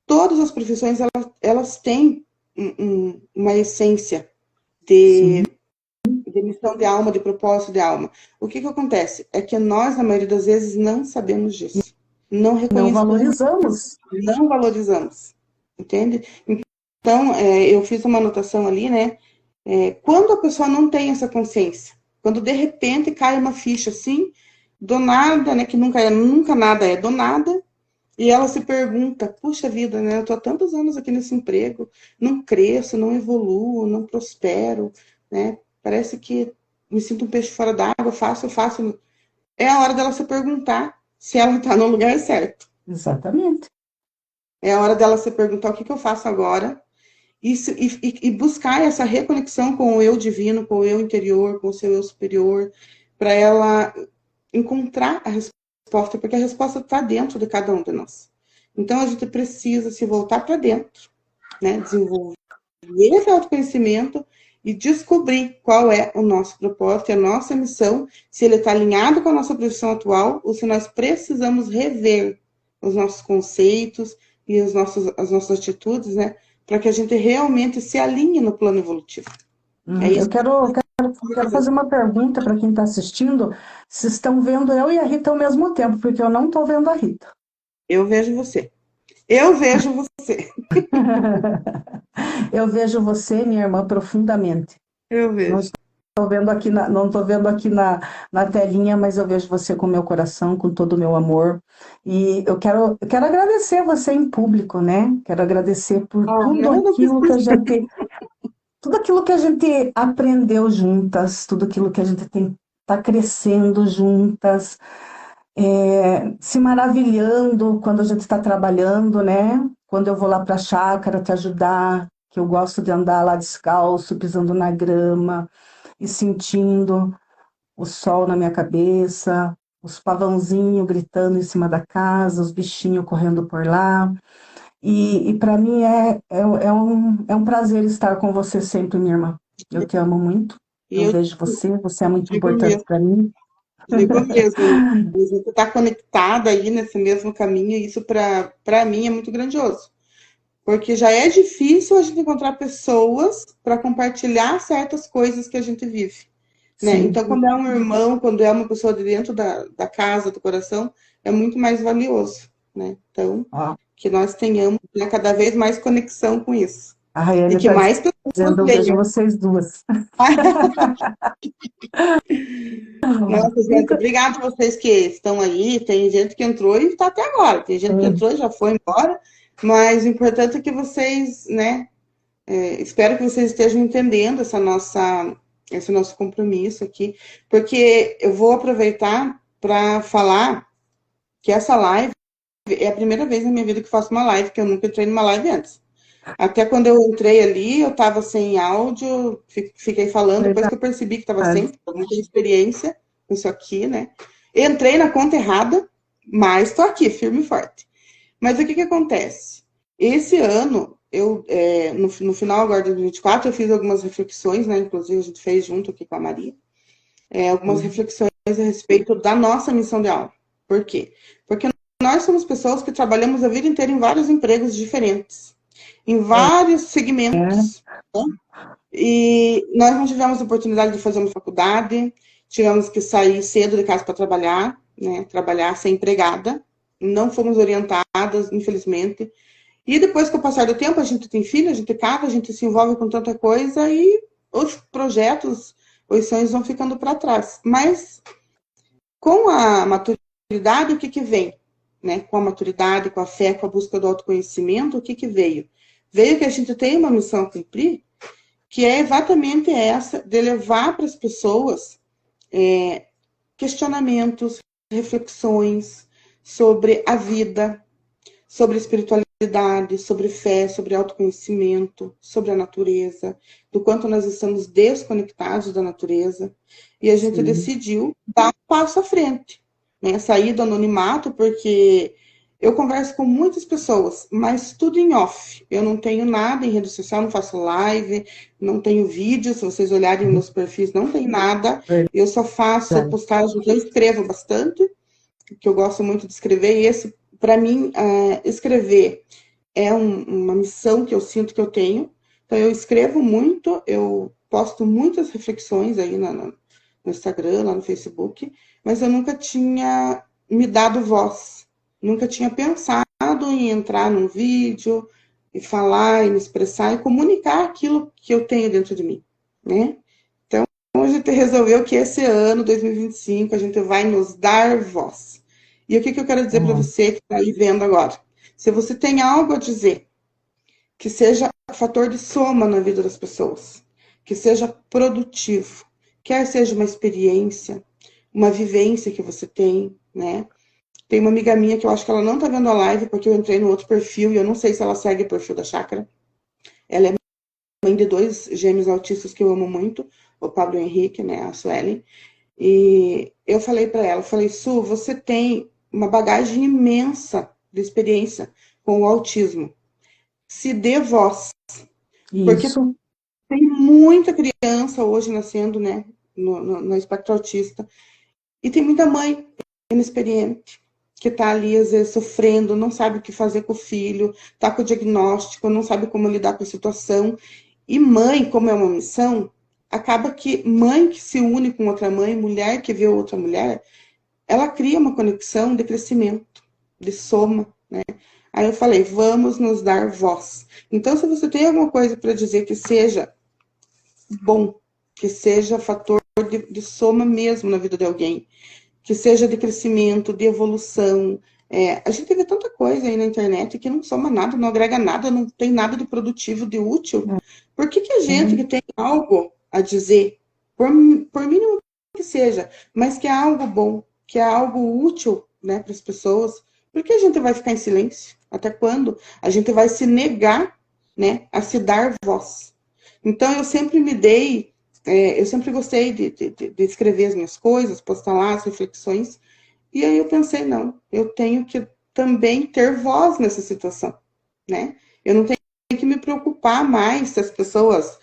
Speaker 1: todas as profissões, elas têm uma essência de,
Speaker 2: Sim,
Speaker 1: de missão de alma, de propósito de alma. O que acontece? É que nós, na maioria das vezes, não sabemos disso. Não
Speaker 2: não
Speaker 1: reconhecemos,
Speaker 2: valorizamos.
Speaker 1: não valorizamos. Entende? Então, eu fiz uma anotação ali, né? Quando a pessoa não tem essa consciência, quando de repente cai uma ficha assim, do nada, né? Que nunca nada é do nada, e ela se pergunta, puxa vida, né? Eu tô há tantos anos aqui nesse emprego, não cresço, não evoluo, não prospero, né? Parece que me sinto um peixe fora d'água, faço. É a hora dela se perguntar se ela está no lugar certo.
Speaker 2: Exatamente.
Speaker 1: É a hora dela se perguntar o que eu faço agora e buscar essa reconexão com o eu divino, com o eu interior, com o seu eu superior, para ela encontrar a resposta, porque a resposta está dentro de cada um de nós. Então a gente precisa se voltar para dentro, né? Desenvolver esse autoconhecimento e descobrir qual é o nosso propósito, a nossa missão, se ele está alinhado com a nossa profissão atual ou se nós precisamos rever os nossos conceitos e as nossas atitudes, né? Para que a gente realmente se alinhe no plano evolutivo. É
Speaker 2: Eu
Speaker 1: isso
Speaker 2: quero fazer uma pergunta para quem está assistindo, se estão vendo eu e a Rita ao mesmo tempo, porque eu não estou vendo a Rita.
Speaker 1: eu vejo você. Eu vejo você.
Speaker 2: Eu vejo você, minha irmã, profundamente.
Speaker 1: Eu
Speaker 2: Não
Speaker 1: vejo.
Speaker 2: estou vendo aqui não estou vendo aqui na telinha, mas eu vejo você com meu coração, com todo o meu amor. E eu quero agradecer você em público, né? Quero agradecer por
Speaker 1: Ah, não, não
Speaker 2: tudo aquilo que a gente aprendeu juntas, tudo aquilo que a gente está crescendo juntas, se maravilhando quando a gente está trabalhando, né? Quando eu vou lá para a chácara te ajudar, que eu gosto de andar lá descalço, pisando na grama e sentindo o sol na minha cabeça, os pavãozinhos gritando em cima da casa, os bichinhos correndo por lá. E para mim é um prazer estar com você sempre, minha irmã. Eu te amo muito.
Speaker 1: E
Speaker 2: Eu
Speaker 1: eu
Speaker 2: vejo você, você é muito
Speaker 1: digo
Speaker 2: importante
Speaker 1: mesmo,
Speaker 2: para mim.
Speaker 1: digo mesmo. A gente está conectada aí nesse mesmo caminho, e isso para mim é muito grandioso. Porque já é difícil a gente encontrar pessoas para compartilhar certas coisas que a gente vive. Né?
Speaker 2: Sim,
Speaker 1: Então, quando é um irmão, quando é uma pessoa de dentro da casa, do coração, é muito mais valioso, né? Então,
Speaker 2: Ó,
Speaker 1: que nós tenhamos, né, cada vez mais conexão com isso.
Speaker 2: a
Speaker 1: E
Speaker 2: Raiane
Speaker 1: que
Speaker 2: está
Speaker 1: mais pessoas
Speaker 2: dizendo, eu vejo
Speaker 1: venham.
Speaker 2: vocês duas.
Speaker 1: Nossa, gente,
Speaker 2: Então,
Speaker 1: obrigada a vocês que estão aí. Tem gente que entrou e está até agora. Tem gente que entrou e já foi embora. Mas o importante é que vocês, né? Espero que vocês estejam entendendo esse nosso compromisso aqui, porque eu vou aproveitar para falar que essa live é a primeira vez na minha vida que faço uma live, que eu nunca entrei numa live antes. Até quando eu entrei ali, eu estava sem áudio, fiquei falando, depois que
Speaker 2: verdade.
Speaker 1: eu percebi que estava sem, eu não tenho experiência com isso aqui, né? Entrei na conta errada, mas estou aqui, firme e forte. Mas o que que acontece? Esse ano, no final agora de 2024, eu fiz algumas reflexões, né? Inclusive a gente fez junto aqui com a Maria, algumas reflexões a respeito da nossa missão de aula. Por quê? Porque nós somos pessoas que trabalhamos a vida inteira em vários empregos diferentes, em vários segmentos. Né? E nós não tivemos oportunidade de fazer uma faculdade, tivemos que sair cedo de casa para trabalhar, né? Trabalhar sem empregada, não fomos orientadas, infelizmente. E depois, com o passar do tempo, a gente tem filho, a gente casa, a gente se envolve com tanta coisa e os projetos, os sonhos vão ficando para trás. Mas com a maturidade, o que que vem? Né? Com a maturidade, com a fé, com a busca do autoconhecimento, o que que veio? Veio que a gente tem uma missão a cumprir, que é exatamente essa, de levar para as pessoas questionamentos, reflexões sobre a vida, sobre espiritualidade, sobre fé, sobre autoconhecimento, sobre a natureza, do quanto nós estamos desconectados da natureza. E a gente decidiu dar um passo à frente, né? Sair do anonimato, porque eu converso com muitas pessoas, mas tudo em off. Eu não tenho nada em rede social, não faço live, não tenho vídeo. Se vocês olharem meus perfis, não tem nada. Eu só faço postagem, eu escrevo bastante, que eu gosto muito de escrever, e esse, para mim, escrever é uma missão que eu sinto que eu tenho. Então, eu escrevo muito, eu posto muitas reflexões aí no Instagram, lá no Facebook, mas eu nunca tinha me dado voz, nunca tinha pensado em entrar num vídeo e falar, e me expressar e comunicar aquilo que eu tenho dentro de mim, né? Então, a gente resolveu que esse ano, 2025, a gente vai nos dar voz. E o que que eu quero dizer para você que está aí vendo agora? Se você tem algo a dizer que seja fator de soma na vida das pessoas, que seja produtivo, quer seja uma experiência, uma vivência que você tem, né? Tem uma amiga minha que eu acho que ela não tá vendo a live porque eu entrei no outro perfil e eu não sei se ela segue o perfil da Chácara. Ela é mãe de 2 gêmeos autistas que eu amo muito, o Pablo e o Henrique, né, a Suelen. E eu falei para ela, falei, Su, você tem uma bagagem imensa de experiência com o autismo. Se dê voz. Porque
Speaker 2: Isso.
Speaker 1: tem muita criança hoje nascendo, né, no espectro autista. E tem muita mãe inexperiente que está ali, às vezes, sofrendo, não sabe o que fazer com o filho, está com o diagnóstico, não sabe como lidar com a situação. E mãe, como é uma missão, acaba que mãe que se une com outra mãe, mulher que vê outra mulher, ela cria uma conexão de crescimento, de soma, né? Aí eu falei, vamos nos dar voz. Então, se você tem alguma coisa para dizer que seja bom, que seja fator de soma mesmo na vida de alguém, que seja de crescimento, de evolução. A gente vê tanta coisa aí na internet que não soma nada, não agrega nada, não tem nada de produtivo, de útil. Por que que a gente que tem algo a dizer, por mínimo que seja, mas que é algo bom, que é algo útil, né, para as pessoas, por que a gente vai ficar em silêncio? Até quando? A gente vai se negar, né, a se dar voz. Então, eu sempre gostei de escrever as minhas coisas, postar lá as reflexões, e aí eu pensei, não, eu tenho que também ter voz nessa situação, né? Eu não tenho que me preocupar mais se as pessoas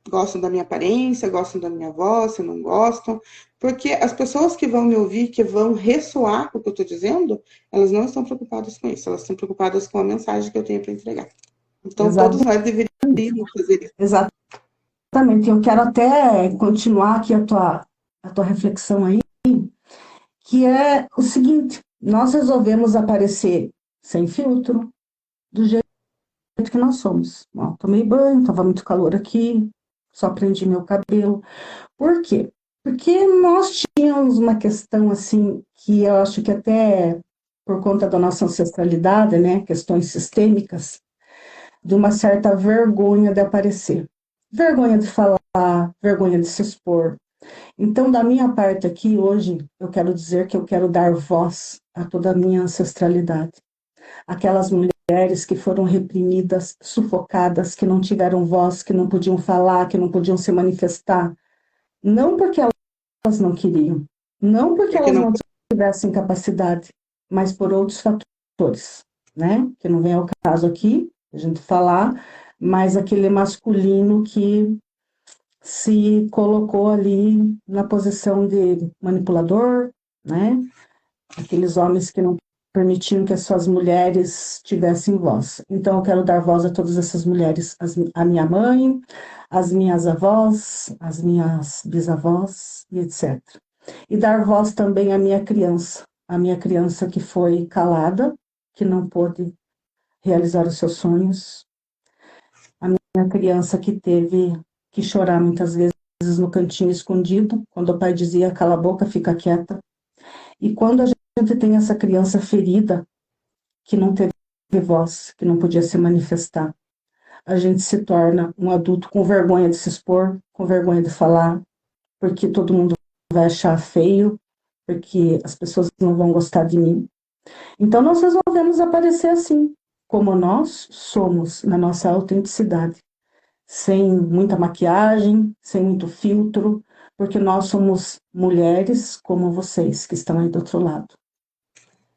Speaker 1: gostam da minha aparência, gostam da minha voz, se não gostam, porque as pessoas que vão me ouvir, que vão ressoar com o que eu estou dizendo, elas não estão preocupadas com isso, elas estão preocupadas com a mensagem que eu tenho para entregar. Então, todos nós deveríamos fazer isso.
Speaker 2: Exatamente. Eu quero até continuar aqui a tua reflexão aí, que é o seguinte, nós resolvemos aparecer sem filtro, do jeito que nós somos. Ó, tomei banho, estava muito calor aqui, só prendi meu cabelo. Por quê? Porque nós tínhamos uma questão assim, que eu acho que até por conta da nossa ancestralidade, né, questões sistêmicas, de uma certa vergonha de aparecer. Vergonha de falar, vergonha de se expor. Então, da minha parte aqui, hoje, eu quero dizer que eu quero dar voz a toda a minha ancestralidade. Aquelas mulheres que foram reprimidas, sufocadas, que não tiveram voz, que não podiam falar, que não podiam se manifestar. Não porque elas não queriam, não porque
Speaker 1: Porque
Speaker 2: elas
Speaker 1: não.
Speaker 2: não tivessem capacidade, mas por outros fatores, né? Que não vem ao caso aqui, a gente falar, mas aquele masculino que se colocou ali na posição de manipulador, né? Aqueles homens que não permitiam que as suas mulheres tivessem voz. Então, eu quero dar voz a todas essas mulheres, a minha mãe, as minhas avós, as minhas bisavós e etc. E dar voz também à minha criança, a minha criança que foi calada, que não pôde realizar os seus sonhos, a minha criança que teve que chorar muitas vezes no cantinho escondido, quando o pai dizia cala a boca, fica quieta. E quando a gente tem essa criança ferida, que não teve voz, que não podia se manifestar, a gente se torna um adulto com vergonha de se expor, com vergonha de falar, porque todo mundo vai achar feio, porque as pessoas não vão gostar de mim. Então, nós resolvemos aparecer assim, como nós somos, na nossa autenticidade, sem muita maquiagem, sem muito filtro, porque nós somos mulheres como vocês que estão aí do outro lado.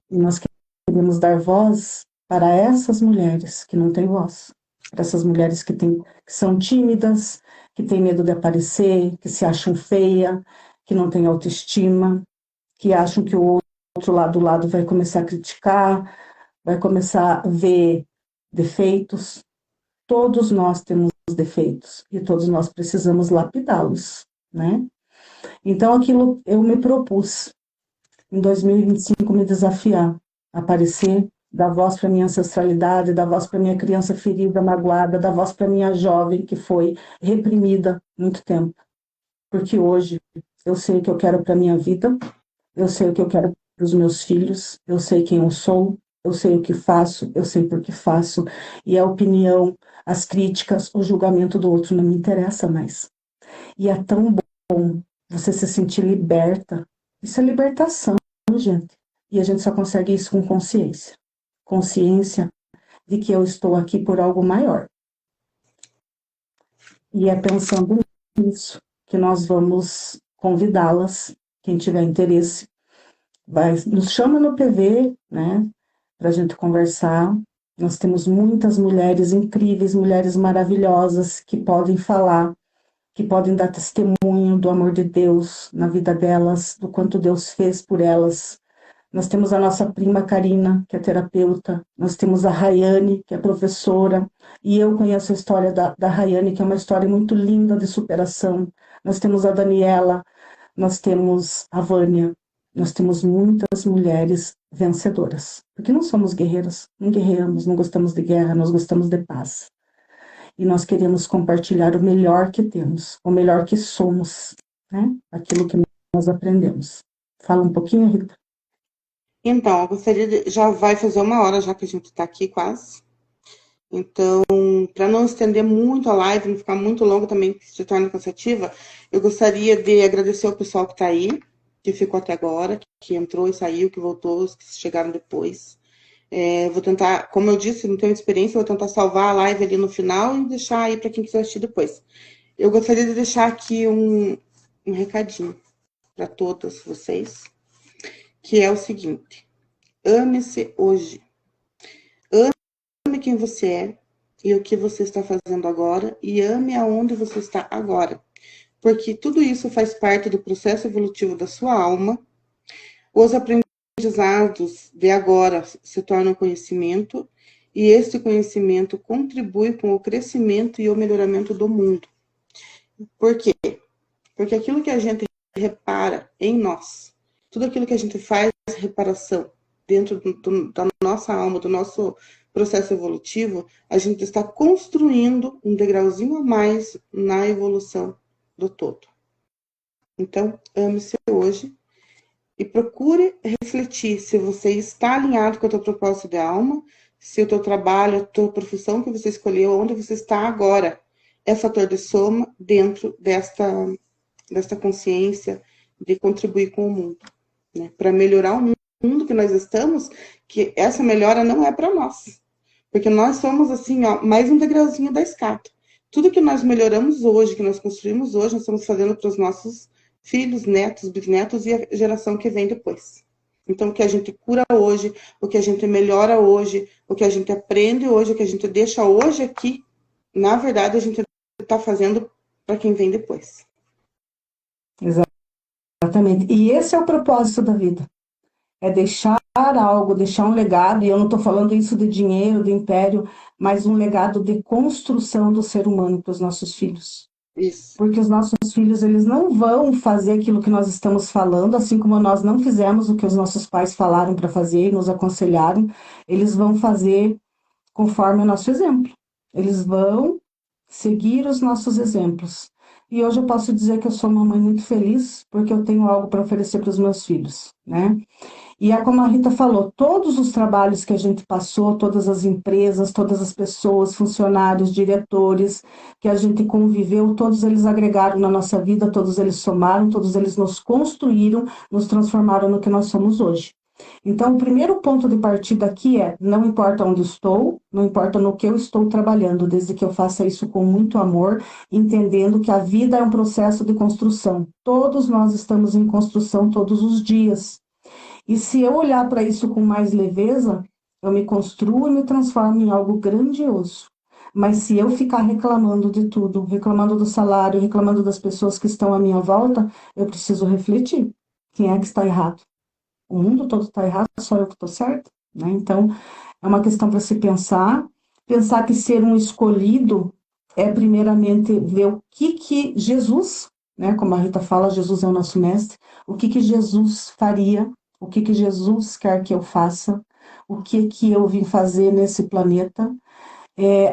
Speaker 2: E nós queremos dar voz para essas mulheres que não têm voz, para essas mulheres que são tímidas, que têm medo de aparecer, que se acham feia, que não têm autoestima, que acham que o outro lado do lado vai começar a criticar, vai começar a ver defeitos. Todos nós temos defeitos e todos nós precisamos lapidá-los, né? Então, aquilo eu me propus, em 2025, me desafiar, aparecer, dar voz para minha ancestralidade, dar voz para minha criança ferida, magoada, dar voz para minha jovem que foi reprimida muito tempo. Porque hoje eu sei o que eu quero para minha vida, eu sei o que eu quero para os meus filhos, eu sei quem eu sou, eu sei o que faço, eu sei por que faço, e a opinião, as críticas, o julgamento do outro não me interessa mais. E é tão bom você se sentir liberta. Isso é libertação, gente. E a gente só consegue isso com consciência. Consciência de que eu estou aqui por algo maior. E é pensando nisso que nós vamos convidá-las, quem tiver interesse, nos chama no PV, né, para a gente conversar. Nós temos muitas mulheres incríveis, mulheres maravilhosas que podem falar, que podem dar testemunho do amor de Deus na vida delas, do quanto Deus fez por elas. Nós temos a nossa prima Karina, que é terapeuta, nós temos a Rayane, que é professora, e eu conheço a história da Rayane, que é uma história muito linda de superação. Nós temos a Daniela, nós temos a Vânia, nós temos muitas mulheres vencedoras, porque não somos guerreiras, não guerreamos, não gostamos de guerra, nós gostamos de paz. E nós queremos compartilhar o melhor que temos, o melhor que somos, né? Aquilo que nós aprendemos. Fala um pouquinho, Rita.
Speaker 1: Então, eu gostaria de. Já vai fazer uma hora já que a gente está aqui quase. Então, para não estender muito a live, não ficar muito longa também, que se torna cansativa, eu gostaria de agradecer ao pessoal que está aí, que ficou até agora, que entrou e saiu, que voltou, os que chegaram depois. Vou tentar, como eu disse, não tenho experiência, vou tentar salvar a live ali no final e deixar aí para quem quiser assistir depois. Eu gostaria de deixar aqui um recadinho para todas vocês, que é o seguinte: ame-se hoje. Ame quem você é e o que você está fazendo agora, e ame aonde você está agora. Porque tudo isso faz parte do processo evolutivo da sua alma. Os aprendizados de agora se tornam conhecimento, e esse conhecimento contribui com o crescimento e o melhoramento do mundo. Por quê? Porque aquilo que a gente repara em nós, tudo aquilo que a gente faz reparação, dentro da nossa alma, do nosso processo evolutivo, a gente está construindo um degrauzinho a mais na evolução do todo. Então, ame-se hoje e procure refletir se você está alinhado com o teu propósito de alma, se o teu trabalho, a tua profissão que você escolheu, onde você está agora, é fator de soma dentro desta consciência de contribuir com o mundo, né? Para melhorar o mundo que nós estamos, que essa melhora não é para nós, porque nós somos assim, ó, mais um degrauzinho da escada. Tudo que nós melhoramos hoje, que nós construímos hoje, nós estamos fazendo para os nossos filhos, netos, bisnetos e a geração que vem depois. Então, o que a gente cura hoje, o que a gente melhora hoje, o que a gente aprende hoje, o que a gente deixa hoje aqui, na verdade, a gente está fazendo para quem vem depois.
Speaker 2: Exatamente. E esse é o propósito da vida. É deixar algo, deixar um legado, e eu não estou falando isso de dinheiro, de império, mas um legado de construção do ser humano para os nossos filhos.
Speaker 1: Isso.
Speaker 2: Porque os nossos filhos, eles não vão fazer aquilo que nós estamos falando, assim como nós não fizemos o que os nossos pais falaram para fazer, nos aconselharam, eles vão fazer conforme o nosso exemplo. Eles vão seguir os nossos exemplos. E hoje eu posso dizer que eu sou uma mãe muito feliz, porque eu tenho algo para oferecer para os meus filhos, né? E é como a Rita falou, todos os trabalhos que a gente passou, todas as empresas, todas as pessoas, funcionários, diretores, que a gente conviveu, todos eles agregaram na nossa vida, todos eles somaram, todos eles nos construíram, nos transformaram no que nós somos hoje. Então, o primeiro ponto de partida aqui é, não importa onde estou, não importa no que eu estou trabalhando, desde que eu faça isso com muito amor, entendendo que a vida é um processo de construção. Todos nós estamos em construção todos os dias. E se eu olhar para isso com mais leveza, eu me construo e me transformo em algo grandioso. Mas se eu ficar reclamando de tudo, reclamando do salário, reclamando das pessoas que estão à minha volta, eu preciso refletir. Quem é que está errado? O mundo todo está errado, só eu que estou certo? Né? Então, é uma questão para se pensar. Pensar que ser um escolhido é, primeiramente, ver o que Jesus, né, como a Rita fala, Jesus é o nosso mestre, o que Jesus faria, o que Jesus quer que eu faça, o que eu vim fazer nesse planeta,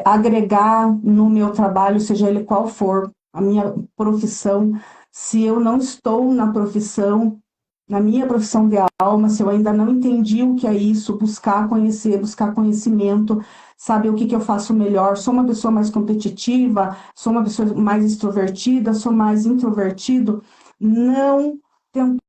Speaker 2: agregar no meu trabalho, seja ele qual for, a minha profissão, se eu não estou na profissão, na minha profissão de alma, se eu ainda não entendi o que é isso, buscar conhecer, buscar conhecimento, saber o que eu faço melhor, sou uma pessoa mais competitiva, sou uma pessoa mais extrovertida, sou mais introvertido, não tentar